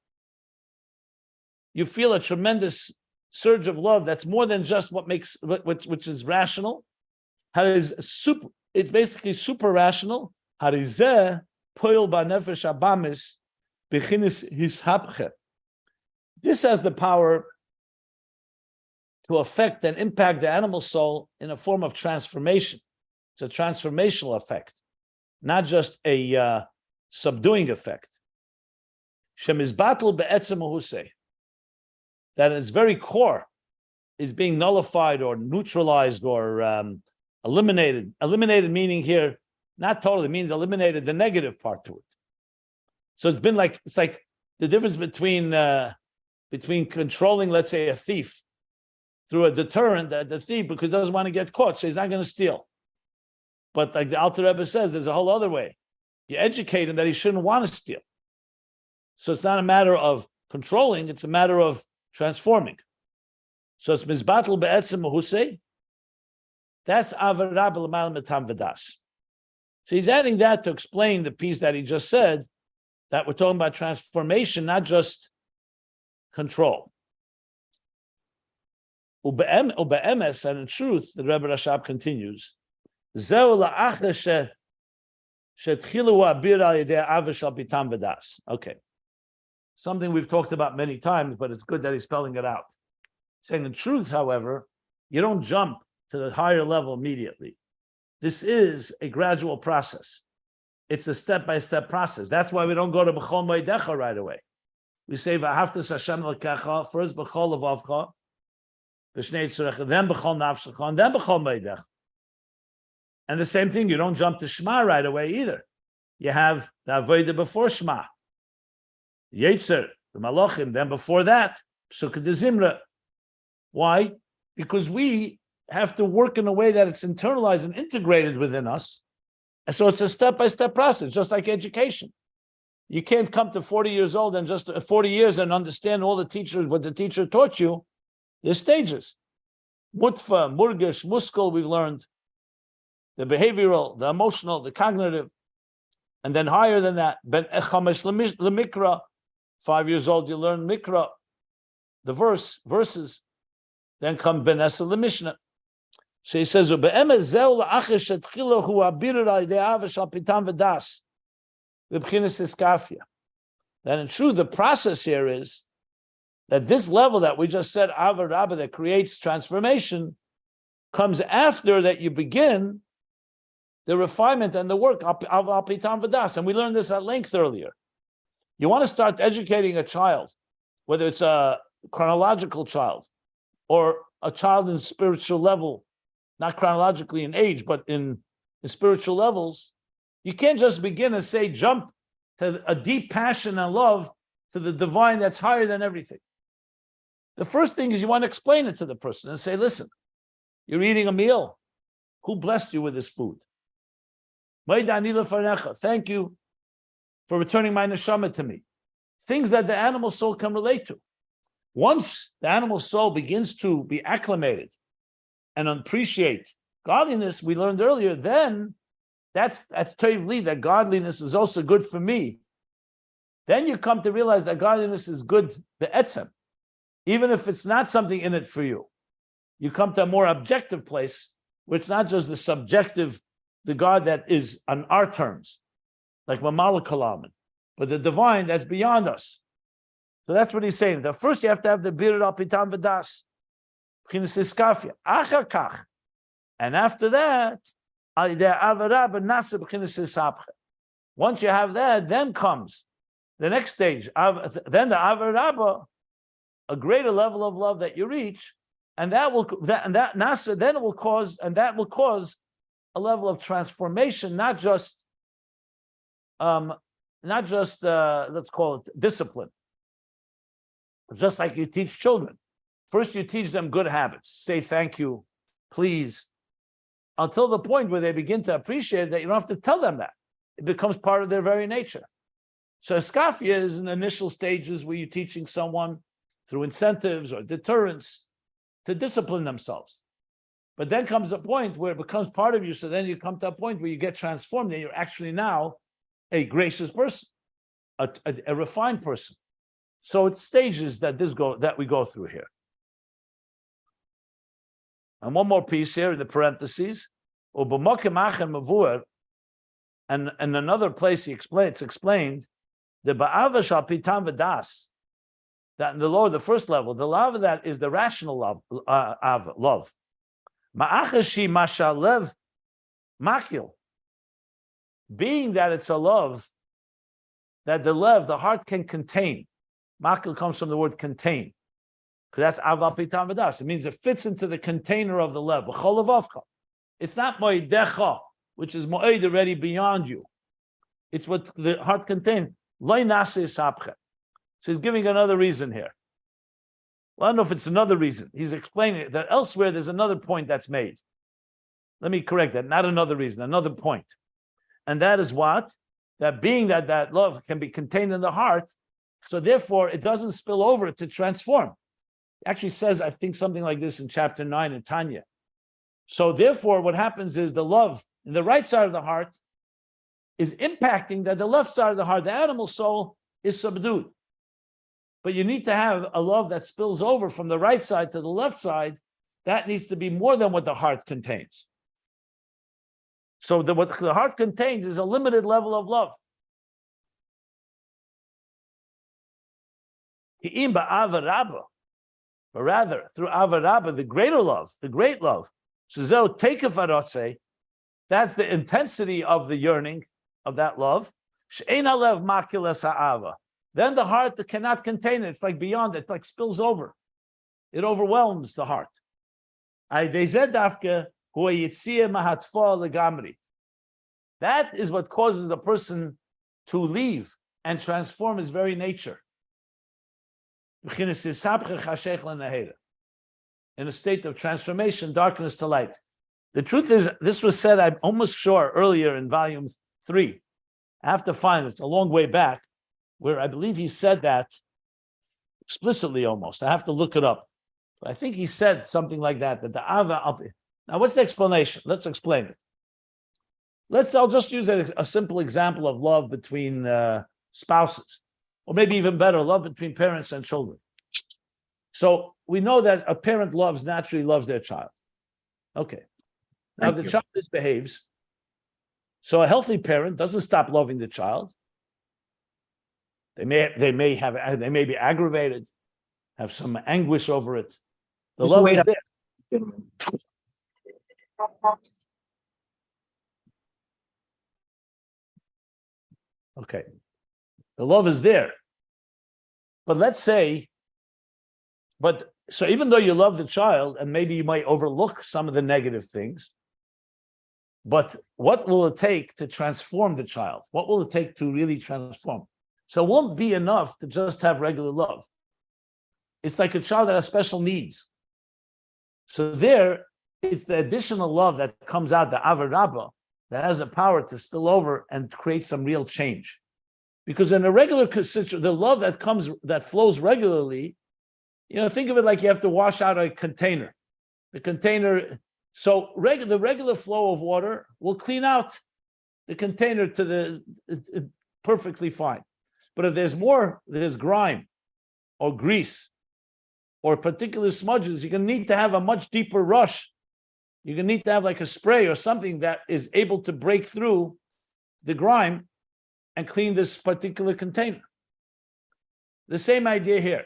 You feel a tremendous surge of love that's more than just what makes, which is rational. It's basically super rational. Harizeh poil ba nefesh habamis bechinis hishapche. This has the power to affect and impact the animal soul in a form of transformation. It's a transformational effect, not just a subduing effect. Shemizbatel be'etzem husei, that its very core is being nullified or neutralized or eliminated. Eliminated meaning here, not totally, means eliminated the negative part to it. So it's like the difference between controlling, let's say, a thief through a deterrent, that the thief, because he doesn't want to get caught, so he's not going to steal. But like the Alter Rebbe says, there's a whole other way. You educate him that he shouldn't want to steal. So it's not a matter of controlling, it's a matter of transforming. So it's mizbatel be'etzem husei. That's Ahava Rabba l'mayla mitam v'das. So he's adding that to explain the piece that he just said, that we're talking about transformation, not just control. Ube'emes, and in truth, the Rebbe Rashab continues, Zeu la'achar she'tchilu ha'abir al yedei ha'ava shel bitam v'das. Okay. Something we've talked about many times, but it's good that he's spelling it out. Saying the truth, however, you don't jump to the higher level immediately. This is a gradual process. It's a step-by-step process. That's why we don't go to B'chol Moedecha right away. We say V'ahavtas Hashem L'kecha, first B'chol Levavcha, B'shnei Tzurecha, then B'chol Nafshecha, and then B'chol Moedecha. And the same thing, you don't jump to Shema right away either. You have the Avodah before Shema, Yetzer, the Malachim, then before that, Psukkah de Zimra. Why? Because we have to work in a way that it's internalized and integrated within us. And so it's a step-by-step process, just like education. You can't come to 40 years old and just 40 years and understand all the teachers, what the teacher taught you. There's stages. Mutfa, Murgish, Muskel, we've learned. The behavioral, the emotional, the cognitive. And then higher than that, Ben Echamesh Lemikra. 5 years old, you learn Mikra, the verses. Then come Ben Esa Lemishnah. So he says, "Ube'emes zeu la'achar she'tchilu hu abirur al yedei ha'ava shel pitam v'das, v'bchinas iskafia." then in truth, the process here is that this level that we just said, Ahava Rabba, that creates transformation, comes after that you begin the refinement and the work of Apitam Vadas. And we learned this at length earlier. You want to start educating a child, whether it's a chronological child or a child in spiritual level, not chronologically in age, but in spiritual levels. You can't just begin and say, jump to a deep passion and love to the divine that's higher than everything. The first thing is you want to explain it to the person and say, listen, you're eating a meal. Who blessed you with this food? Thank you for returning my neshama to me. Things that the animal soul can relate to. Once the animal soul begins to be acclimated and appreciate godliness, we learned earlier, then that's toiv li, that godliness is also good for me. Then you come to realize that godliness is good, the etzem, even if it's not something in it for you. You come to a more objective place where it's not just the subjective, the God that is on our terms, like Mamala Kalaman, but the divine that's beyond us. So that's what he's saying. That first you have to have the Birur al Pitam Vadas, B'chinas Iskafia, Achar Kach, and after that, Ahava Rabba Nasa B'chinas Isapche. Once you have that, then comes the next stage. Then the Ahava Rabba, a greater level of love that you reach, and that Nasa then it will cause, and that will cause a level of transformation, not just let's call it discipline. Just like you teach children. First you teach them good habits. Say thank you, please, until the point where they begin to appreciate that you don't have to tell them that. It becomes part of their very nature. So Iskafia is in the initial stages where you're teaching someone through incentives or deterrence to discipline themselves. But then comes a point where it becomes part of you, so then you come to a point where you get transformed and you're actually now a gracious person, a refined person. So it's stages that we go through here. And one more piece here in the parentheses. And in another place it's explained, the ba'ava shal pitam v'das, that in the lower, the first level, the love of that is the rational love, love. Ma'achashi mashalev makil, being that it's a love that the heart can contain. Makil comes from the word contain, because that's Ahava Pitam Vadas. It means it fits into the container of the lev. It's not moedecha, which is moed already beyond you. It's what the heart contains. Lo nase sapche. So he's giving another reason here. Well, I don't know if it's another reason. He's explaining that elsewhere there's another point that's made. Let me correct that. Not another reason, another point. And that is what? That being that love can be contained in the heart, so therefore it doesn't spill over to transform. It actually says, I think, something like this in chapter 9 in Tanya. So therefore what happens is the love in the right side of the heart is impacting that the left side of the heart, the animal soul, is subdued. But you need to have a love that spills over from the right side to the left side. That needs to be more than what the heart contains. So what the heart contains is a limited level of love. But rather, through Ahava Rabba, the greater love, the great love, that's the intensity of the yearning of that love. Then the heart that cannot contain it. It's like beyond it. It's like spills over. It overwhelms the heart. That is what causes a person to leave and transform his very nature. In a state of transformation, darkness to light. The truth is, this was said, I'm almost sure, earlier in volume 3. I have to find it. It's a long way back, where I believe he said that explicitly almost. I have to look it up. But I think he said something like that the Ava. Now, what's the explanation? Let's explain it. I'll just use a simple example of love between spouses, or maybe even better, love between parents and children. So we know that a parent naturally loves their child. Okay. Now, if the child misbehaves, so a healthy parent doesn't stop loving the child. They may be aggravated, have some anguish over it. The love is there. Okay. The love is there. But let's say, so even though you love the child, and maybe you might overlook some of the negative things, but what will it take to transform the child? What will it take to really transform? So it won't be enough to just have regular love. It's like a child that has special needs. So there, it's the additional love that comes out, the Ahava Rabba, that has the power to spill over and create some real change. Because in a regular situation, the love that flows regularly, think of it like you have to wash out a container. The container, so the regular flow of water will clean out the container to perfectly fine. But if there's grime or grease or particular smudges, you're going to need to have a much deeper rush. You're going to need to have like a spray or something that is able to break through the grime and clean this particular container. The same idea here.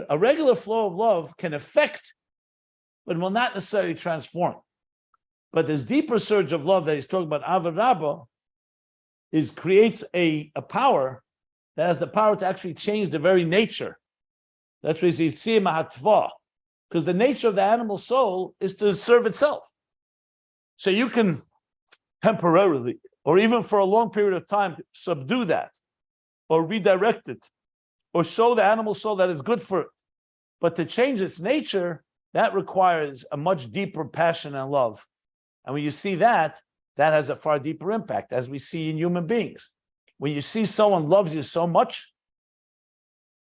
A regular flow of love can affect, but will not necessarily transform. But this deeper surge of love that he's talking about, Ahava Rabba, creates a power that has the power to actually change the very nature. That's what he says, because the nature of the animal soul is to serve itself. So you can temporarily, or even for a long period of time, subdue that, or redirect it, or show the animal soul that is good for it. But to change its nature, that requires a much deeper passion and love. And when you see that, that has a far deeper impact, as we see in human beings. When you see someone loves you so much,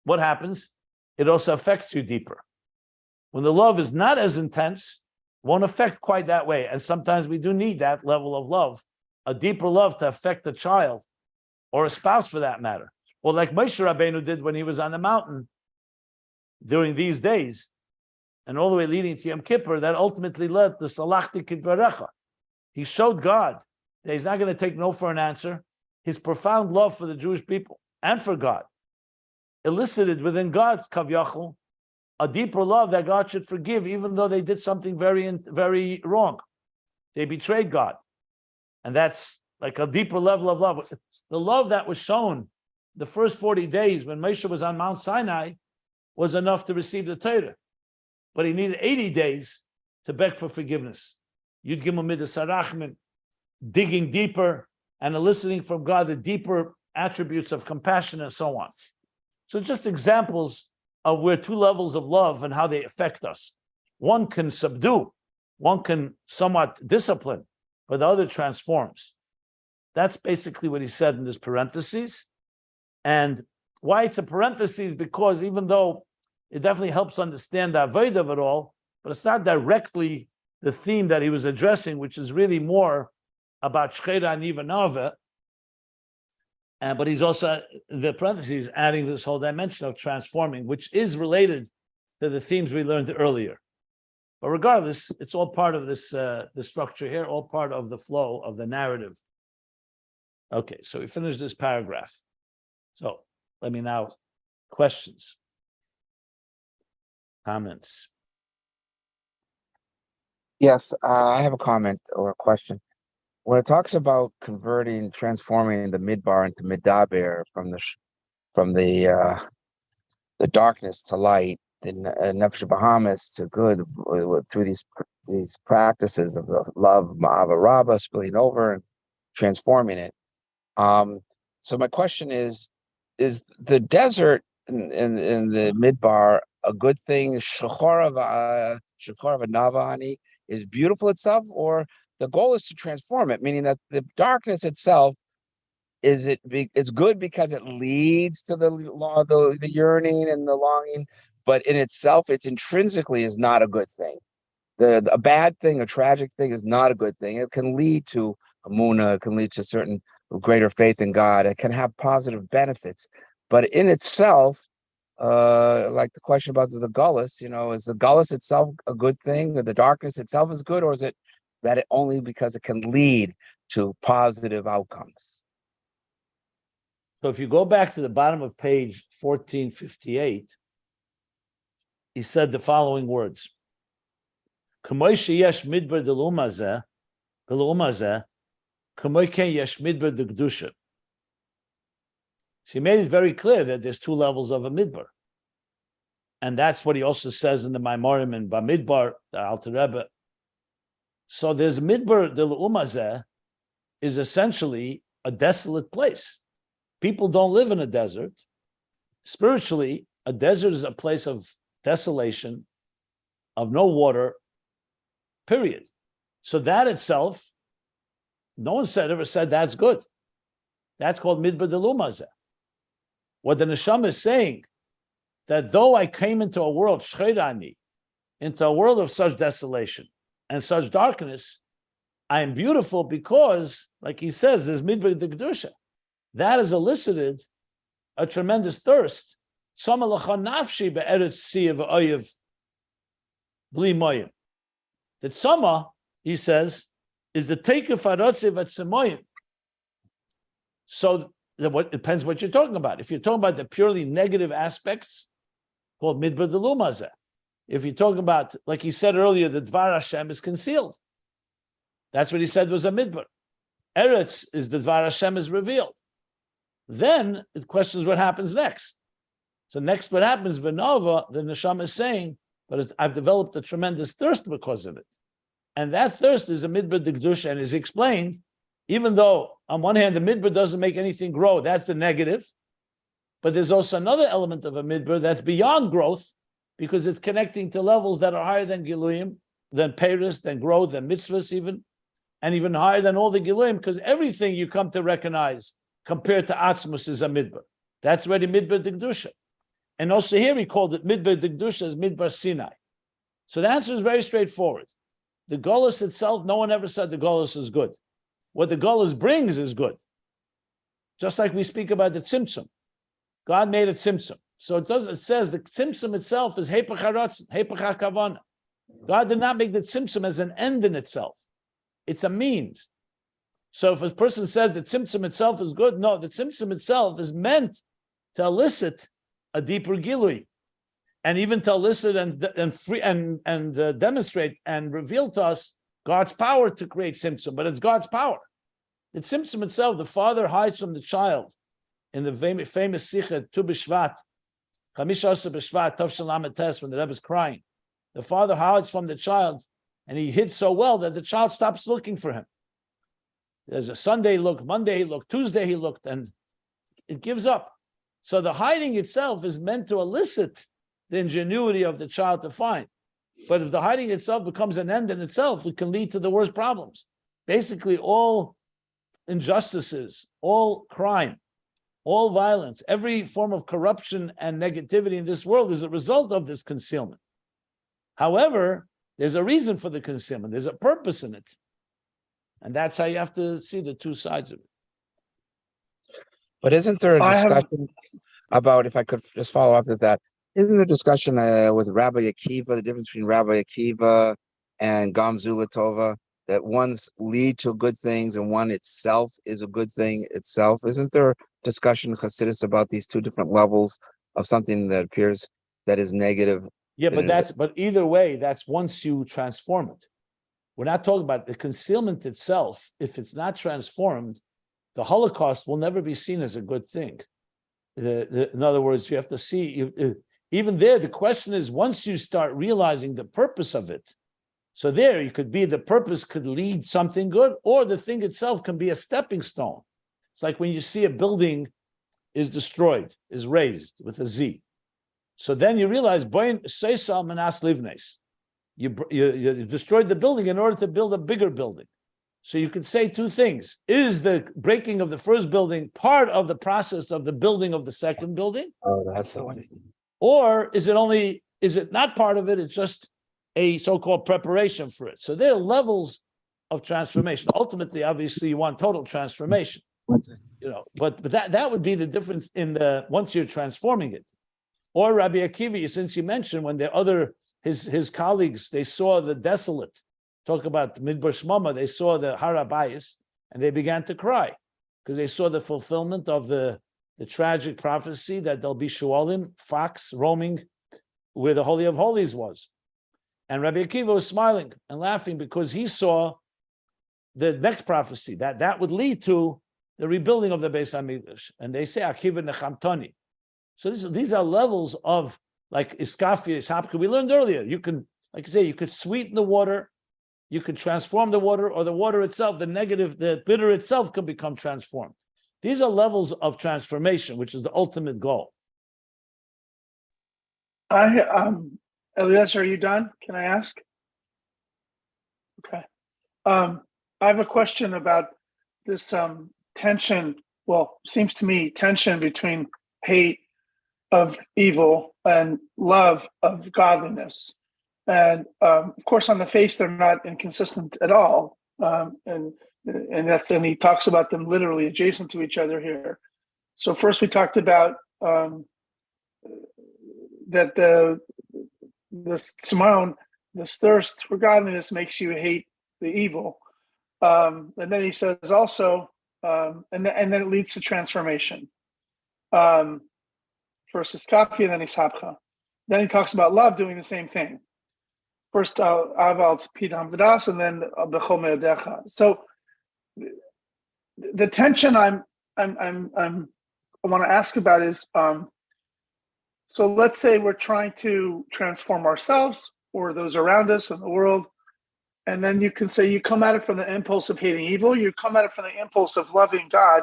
what happens? It also affects you deeper. When the love is not as intense, it won't affect quite that way. And sometimes we do need that level of love, a deeper love to affect a child or a spouse for that matter. Or like Moshe Rabbeinu did when he was on the mountain during these days, and all the way leading to Yom Kippur, that ultimately led to Salachti Kidvarecha. He showed God that he's not going to take no for an answer. His profound love for the Jewish people and for God elicited within God, Kavyachol, a deeper love that God should forgive, even though they did something very wrong. They betrayed God. And that's like a deeper level of love. The love that was shown the first 40 days when Moshe was on Mount Sinai was enough to receive the Torah. But he needed 80 days to beg for forgiveness. Yud Gimel Midas HaRachman, digging deeper and eliciting from God the deeper attributes of compassion and so on. So just examples of where two levels of love and how they affect us. One can subdue, one can somewhat discipline, but the other transforms. That's basically what he said in this parentheses. And why it's a parentheses, because even though it definitely helps understand the avodah of it all, but it's not directly the theme that he was addressing, which is really more about Shchera and Ivanova. But he's also, the parentheses, adding this whole dimension of transforming, which is related to the themes we learned earlier. But regardless, it's all part of this, the structure here, all part of the flow of the narrative. Okay, so we finished this paragraph. So let me now, questions, comments. Yes, I have a comment or a question. When it talks about transforming the midbar into midaber from the darkness to light, the nefesh bahamis to good through these practices of the love, Ahava Rabba, spilling over and transforming it. So my question is the desert in the midbar a good thing? Shechor Navani is beautiful itself, or the goal is to transform it, meaning that the darkness itself is good because it leads to the yearning and the longing, but in itself, it's intrinsically is not a good thing. A bad thing, a tragic thing is not a good thing. It can lead to Amunah, it can lead to certain greater faith in God. It can have positive benefits, but in itself, like the question about the gullus, is the gullus itself a good thing, or the darkness itself is good, or is it that it only because it can lead to positive outcomes? So if you go back to the bottom of page 1458, he said the following words. Yesh midbar delumazeh, yesh midbar de kedusha. She made it very clear that there's two levels of a midbar. And that's what he also says in the Maimorim and Bamidbar, the Alter Rebbe. So there's midbar delumazeh is essentially a desolate place. People don't live in a desert. Spiritually, a desert is a place of desolation, of no water, period. So that itself, no one ever said that's good. That's called midbar delumazeh. What the neshama is saying, that though I came into a world, shcheirani, into a world of such desolation and such darkness, I am beautiful because, like he says, there's midbar de kedusha. That has elicited a tremendous thirst. The tzama, he says, is the takeoff harotzev at semoyim. So what depends what you're talking about. If you're talking about the purely negative aspects, called midbar delumazeh. If you're talking about, like he said earlier, the Dvar Hashem is concealed. That's what he said was a midbar. Eretz is the Dvar Hashem is revealed. Then the question is what happens next. So next what happens, V'nova, the neshama is saying, but I've developed a tremendous thirst because of it. And that thirst is a midbar de kedusha, and is explained, even though on one hand the midbar doesn't make anything grow, that's the negative, but there's also another element of a midbar that's beyond growth, because it's connecting to levels that are higher than Giluyim, than Peiros, than growth, than mitzvahs even, and even higher than all the Giluyim, because everything you come to recognize compared to Atzmus is a midbar. That's already midbar de kedusha. And also here he called it midbar de kedusha as Midbar Sinai. So the answer is very straightforward. The Golus itself, no one ever said the Golus is good. What the Golus brings is good. Just like we speak about the Tzimtzum. God made a Tzimtzum. So it says the Tzimtzum itself is Hepech HaRatzon, Hepech HaKavana. God did not make the Tzimtzum as an end in itself. It's a means. So if a person says the Tzimtzum itself is good, no, the Tzimtzum itself is meant to elicit a deeper Gilui, and even to elicit and demonstrate and reveal to us God's power to create Tzimtzum, but it's God's power. The Tzimtzum itself, the father hides from the child in the famous Sikha, Tu B'Shvat, Chamisha Asa B'Shvat, Tov Shalom Etes, when the Rebbe is crying. The father hides from the child, and he hid so well that the child stops looking for him. There's a Sunday he looked, Monday he looked, Tuesday he looked, and it gives up. So the hiding itself is meant to elicit the ingenuity of the child to find. But if the hiding itself becomes an end in itself, it can lead to the worst problems. Basically, all injustices, all crime, all violence, every form of corruption and negativity in this world is a result of this concealment. However, there's a reason for the concealment. There's a purpose in it. And that's how you have to see the two sides of it. But isn't there a discussion about, if I could just follow up with that, isn't there discussion with Rabbi Akiva, the difference between Rabbi Akiva and Gamzula Tova, that one's lead to good things and one itself is a good thing itself? Isn't there discussion in Chassidus about these two different levels of something that appears that is negative? Yeah, but either way, that's once you transform it. We're not talking about the concealment itself. If it's not transformed, the Holocaust will never be seen as a good thing. In other words, you have to see, even there, the question is, once you start realizing the purpose of it, so there you could be, the purpose could lead something good, or the thing itself can be a stepping stone. It's like when you see a building is destroyed, is razed with a Z. So then you realize, you destroyed the building in order to build a bigger building. So you could say two things. Is the breaking of the first building part of the process of the building of the second building? Oh, that's the one. Or is it not part of it? It's just a so-called preparation for it. So there are levels of transformation. Ultimately, obviously, you want total transformation. But that would be the difference in once you're transforming it. Or Rabbi Akiva, since you mentioned when his colleagues, they saw the desolate, talk about Midbar Shmama, they saw the Ahava Rabba, and they began to cry because they saw the fulfillment of the the tragic prophecy that there'll be Shualim, fox, roaming where the Holy of Holies was. And Rabbi Akiva was smiling and laughing because he saw the next prophecy that would lead to the rebuilding of the Beis HaMikdash. And they say, Akiva Nechamtani. So these are levels of like Iskafia, Ishapka. We learned earlier, you can, like I say, you could sweeten the water, you could transform the water, or the water itself, the negative, the bitter itself can become transformed. These are levels of transformation, which is the ultimate goal. Eliezer, are you done? Can I ask? Okay. I have a question about this tension. Well, seems to me tension between hate of evil and love of godliness. And of course, on the face, they're not inconsistent at all. And he talks about them literally adjacent to each other here. So first we talked about that the Simone, this thirst for godliness makes you hate the evil. And then he says also, and then it leads to transformation. First is Kafi, and then is Habcha. Then he talks about love doing the same thing. First Aval Pidam Vidas, and then Bechol Me'odecha. So the tension I want to ask about is, so let's say we're trying to transform ourselves or those around us in the world, and then you can say you come at it from the impulse of hating evil, you come at it from the impulse of loving God,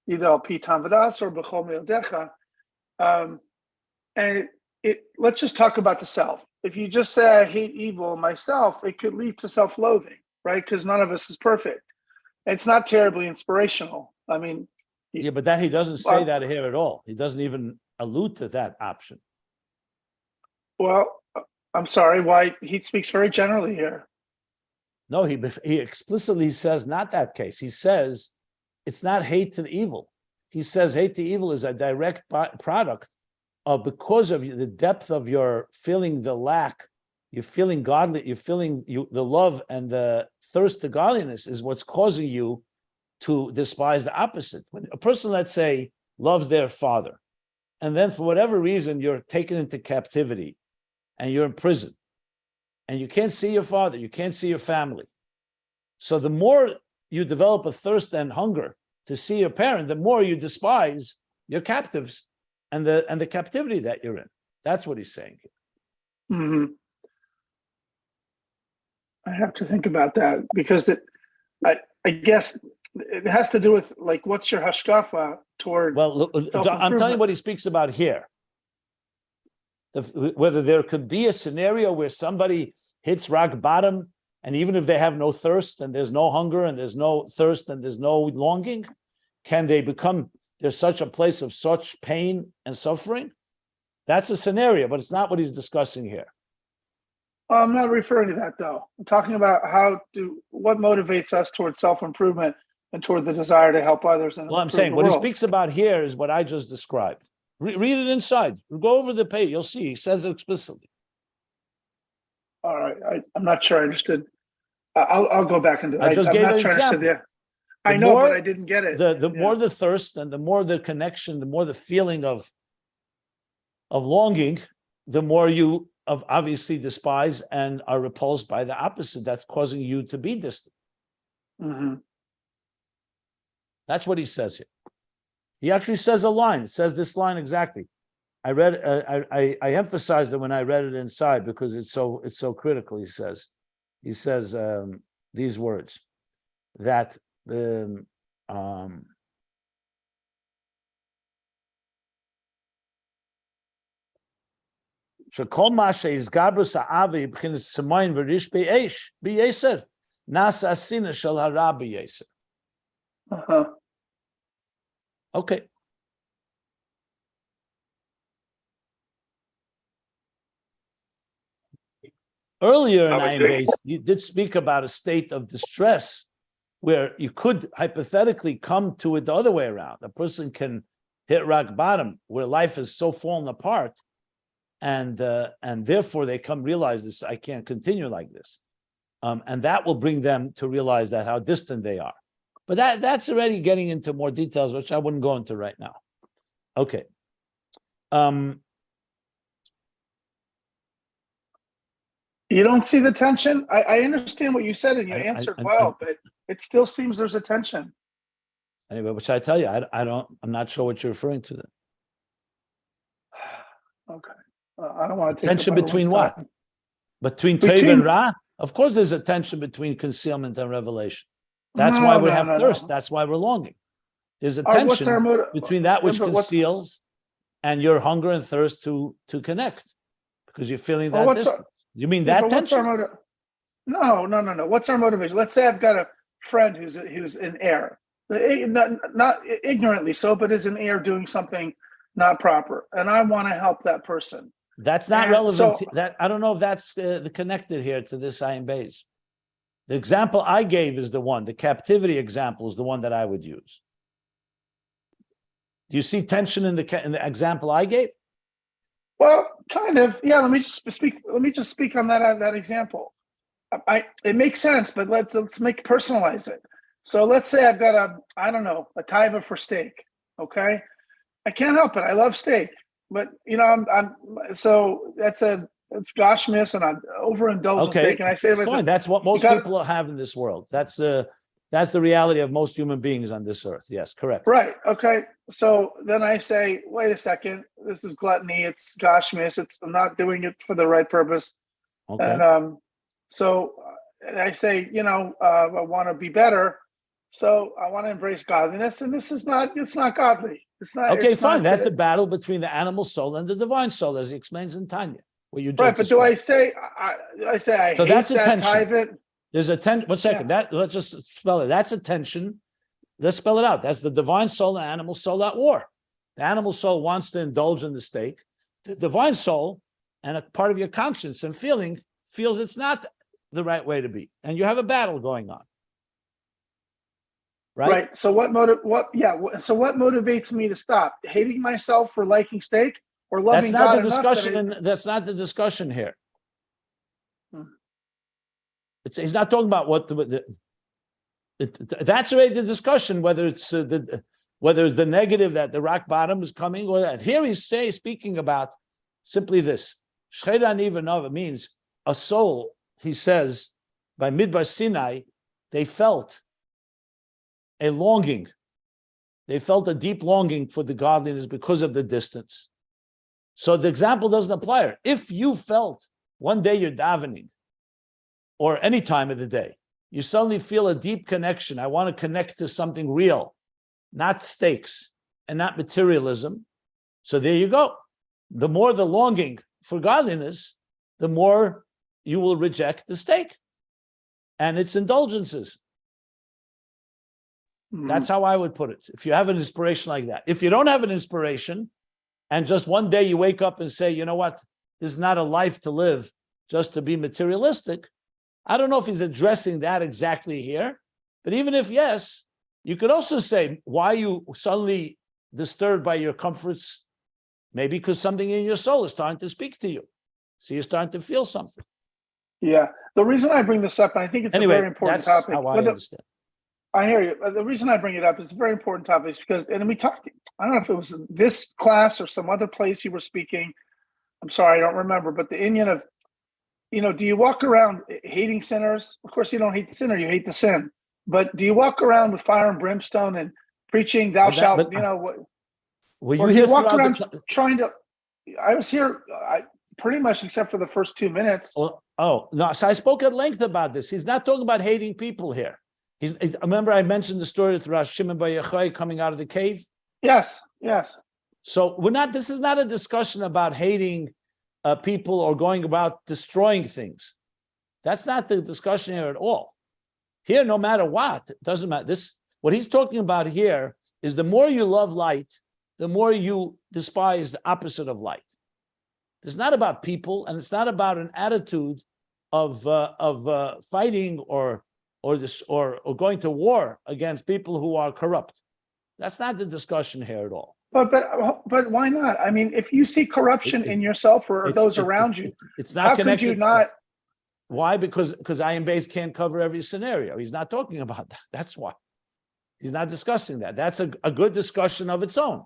either Al Pitam Vadas or Bechol Me'odecha. And let's just talk about the self. If you just say I hate evil myself, it could lead to self-loathing, right? Because none of us is perfect. It's not terribly inspirational. I mean, yeah, but that he doesn't say that here at all. He doesn't even allude to that option. Well, I'm sorry. Why? He speaks very generally here. No, he explicitly says not that case. He says it's not hate to the evil. He says hate to evil is a direct product of, because of the depth of your feeling the lack, you're feeling godly, you're feeling the love and the thirst to godliness is what's causing you to despise the opposite. When a person, let's say, loves their father, and then for whatever reason you're taken into captivity and you're in prison and you can't see your father, you can't see your family. So the more you develop a thirst and hunger to see your parent, the more you despise your captives and the captivity that you're in. That's what he's saying here. Mm-hmm. I have to think about that because I guess it has to do with like, what's your hashkafa toward? Well, look, I'm telling you what he speaks about here. Whether there could be a scenario where somebody hits rock bottom, and even if they have no thirst and there's no hunger and there's no thirst and there's no longing, can they become, there's such a place of such pain and suffering? That's a scenario, but it's not what he's discussing here. I'm not referring to that though. I'm talking about what motivates us towards self-improvement and toward the desire to help others. And well, I'm saying what he speaks about here is what I just described. Read it inside. Go over the page. You'll see. He says it explicitly. All right. I'm not sure I understood. I'll go back into that. I just gave an example. I know, but I didn't get it. The more the thirst and the more the connection, the more the feeling of longing, the more you obviously despise and are repulsed by the opposite that's causing you to be distant. Mm-hmm. That's what he says here. He actually says a line. It says this line exactly. I read. I emphasized it when I read it inside because it's so critical. He says these words that Shekol mashe is gabrus ha'avi b'chinas semayin v'rish be'esh b'yeser nasa asina shel hara b'yeser. Okay. Earlier in Ayin Beis, you did speak about a state of distress where you could hypothetically come to it the other way around. A person can hit rock bottom where life is so fallen apart, and therefore they realize this, I can't continue like this. And that will bring them to realize that how distant they are. But that's already getting into more details, which I wouldn't go into right now. Okay. You don't see the tension? I understand what you said and you answered well, but it still seems there's a tension. Anyway, which I tell you, I'm not sure what you're referring to then. Okay. I don't want to take Tension between what? time. Between Tov and Ra? Of course, there's a tension between concealment and revelation. That's why we have thirst. That's why we're longing. There's a tension between that which conceals and your hunger and thirst to connect, because you're feeling that distance. You mean that tension? No. What's our motivation? Let's say I've got a friend who's in error, not ignorantly so, but is in error doing something not proper, and I want to help that person. That's not relevant. That I don't know if that's connected here to this Ayin Beis. The example I gave is the captivity example is the one that I would use. Do you see tension in the example I gave? Well, kind of. Yeah. Let me just speak on that example. It makes sense, but let's personalize it. So let's say I've got a taiva for steak. Okay, I can't help it. I love steak, but so it's gashmis and I'm overindulgent steak. And I say to myself, fine. That's what most people have in this world. That's the reality of most human beings on this earth. Yes, correct. Right. Okay. So then I say, wait a second, this is gluttony. It's gashmis. I'm not doing it for the right purpose. Okay. And so I say, I want to be better. So I want to embrace godliness, and it's not godly. It's not. Okay, fine. That's the battle between the animal soul and the divine soul, as he explains in Tanya. What you just right, but described. do I say I hate that's a that tension. There's a tension. 1 second. Yeah. Let's just spell it. That's a tension. Let's spell it out. That's the divine soul and animal soul at war. The animal soul wants to indulge in the steak. The divine soul and a part of your conscience and feeling feels it's not the right way to be, and you have a battle going on. Right. So what motivates me to stop? Hating myself for liking steak or loving God? That's not the discussion here. He's not talking about that's already the discussion, whether it's the negative that the rock bottom is coming or that. Here he's speaking about simply this. Shcheda Nivanova means a soul, he says, by Midbar Sinai, they felt a longing. They felt a deep longing for the godliness because of the distance. So the example doesn't apply here. If you felt one day you're davening, or any time of the day, you suddenly feel a deep connection. I want to connect to something real, not stakes and not materialism. So there you go. The more the longing for godliness, the more you will reject the stake and its indulgences. That's how I would put it. If you have an inspiration like that. If you don't have an inspiration and just one day you wake up and say, you know what, this is not a life to live just to be materialistic. I don't know if he's addressing that exactly here, but even if yes, you could also say, why are you suddenly disturbed by your comforts? Maybe because something in your soul is starting to speak to you. So you're starting to feel something. Yeah. The reason I bring this up, and I think it's a very important topic. How I understand. I hear you. The reason I bring it up is a very important topic because, and we talked, I don't know if it was in this class or some other place you were speaking. I'm sorry, I don't remember, but the Indian of, do you walk around hating sinners? Of course, you don't hate the sinner, you hate the sin. But do you walk around with fire and brimstone and preaching, thou shalt, what? Were you here walk around trying to, I was here pretty much except for the first 2 minutes. No, so I spoke at length about this. He's not talking about hating people here. Remember I mentioned the story with Rav Shimon bar Yochai coming out of the cave? Yes. So this is not a discussion about hating people or going about destroying things. That's not the discussion here at all. Here, no matter what, it doesn't matter. What he's talking about here is the more you love light, the more you despise the opposite of light. It's not about people, and it's not about an attitude of fighting or going to war against people who are corrupt. That's not the discussion here at all. But why not? I mean, if you see corruption in yourself or those around you, it's not connected. How could you not? Why? Because Ayin Beis can't cover every scenario. He's not talking about that. That's why. He's not discussing that. That's a good discussion of its own.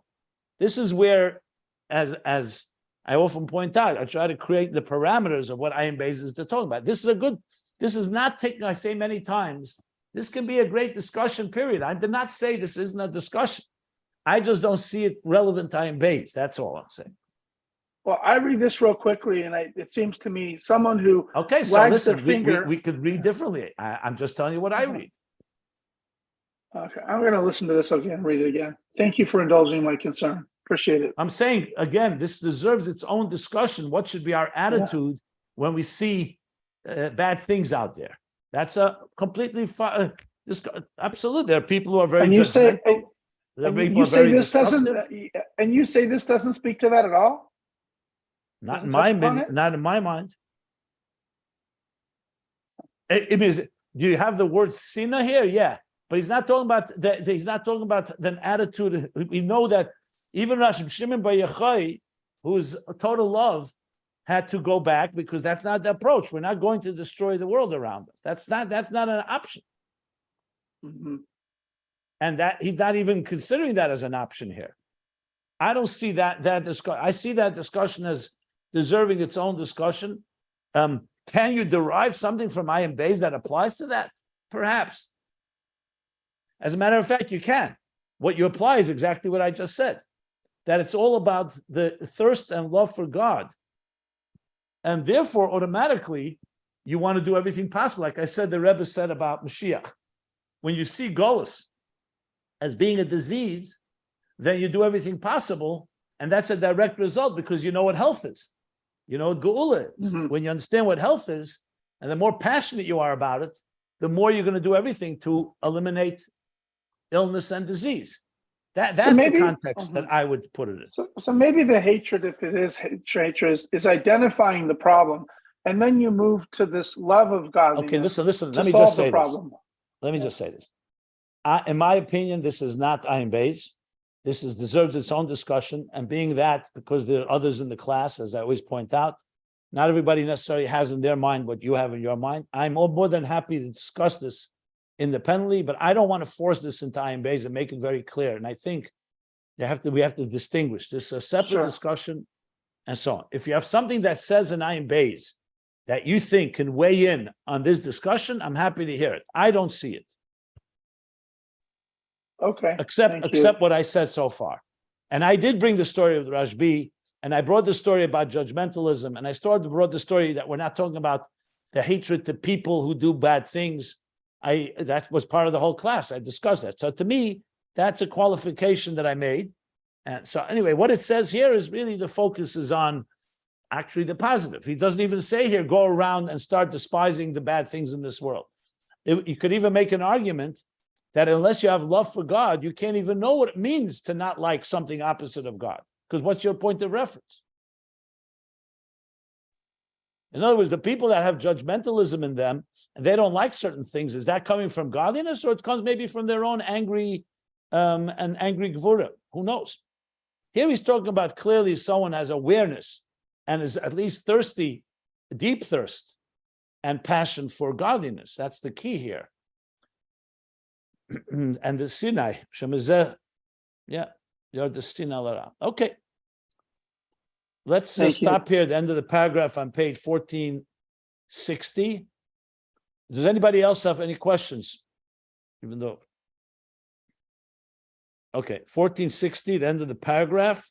This is where, as I often point out, I try to create the parameters of what Ayin Beis is talking about. This is not taking, I say many times, this can be a great discussion, period. I did not say this isn't a discussion. I just don't see it relevant to Ayin Beis. That's all I'm saying. Well, I read this real quickly, and it seems to me someone who Okay, so wags listen, their finger. we could read differently. I'm just telling you what I read. Okay, I'm going to listen to this again, read it again. Thank you for indulging my concern. Appreciate it. I'm saying, again, this deserves its own discussion. What should be our attitude when we see bad things out there? That's a completely absolutely. There are people who are very judgmental. You say this doesn't, and you say this doesn't speak to that at all? Not in my mind. It means, do you have the word sinna here? Yeah, but he's not talking about that. He's not talking about an attitude. We know that even Rashi Shimon Bar Yochai, who's a total love, had to go back because that's not the approach. We're not going to destroy the world around us. That's not an option. Mm-hmm. And that he's not even considering that as an option here. I don't see that discussion. I see that discussion as deserving its own discussion. Can you derive something from Ayin Beis that applies to that? Perhaps. As a matter of fact, you can. What you apply is exactly what I just said, that it's all about the thirst and love for God. And therefore, automatically, you want to do everything possible. Like I said, the Rebbe said about Mashiach. When you see Golus as being a disease, then you do everything possible. And that's a direct result because you know what health is. You know what Geula is. Mm-hmm. When you understand what health is, and the more passionate you are about it, the more you're going to do everything to eliminate illness and disease. That's the context that I would put it in. So maybe the hatred, if it is hatred, is identifying the problem, and then you move to this love of God. Okay, listen. Let me just say this. Let me just say this. In my opinion, this is not Ayin Beis. This deserves its own discussion. And being that, because there are others in the class, as I always point out, not everybody necessarily has in their mind what you have in your mind. I'm more than happy to discuss this independently, but I don't want to force this into Ayin Beis and make it very clear. And I think we have to distinguish. This is a separate discussion and so on. If you have something that says in Ayin Beis that you think can weigh in on this discussion, I'm happy to hear it. I don't see it. Okay. Except what I said so far. And I did bring the story of Rashbi, and I brought the story about judgmentalism, and I brought the story that we're not talking about the hatred to people who do bad things. That was part of the whole class. I discussed that. So to me, that's a qualification that I made. And so anyway, what it says here is really the focus is on actually the positive. He doesn't even say here, go around and start despising the bad things in this world. You could even make an argument that unless you have love for God, you can't even know what it means to not like something opposite of God. Because what's your point of reference? In other words, the people that have judgmentalism in them, and they don't like certain things, is that coming from godliness, or it comes maybe from their own angry gvura? Who knows? Here he's talking about clearly someone has awareness and is at least thirsty, deep thirst and passion for godliness. That's the key here. And the Sinai, you're the Sinai. Okay. Let's stop here at the end of the paragraph on page 1460. Does anybody else have any questions? Okay, 1460, the end of the paragraph.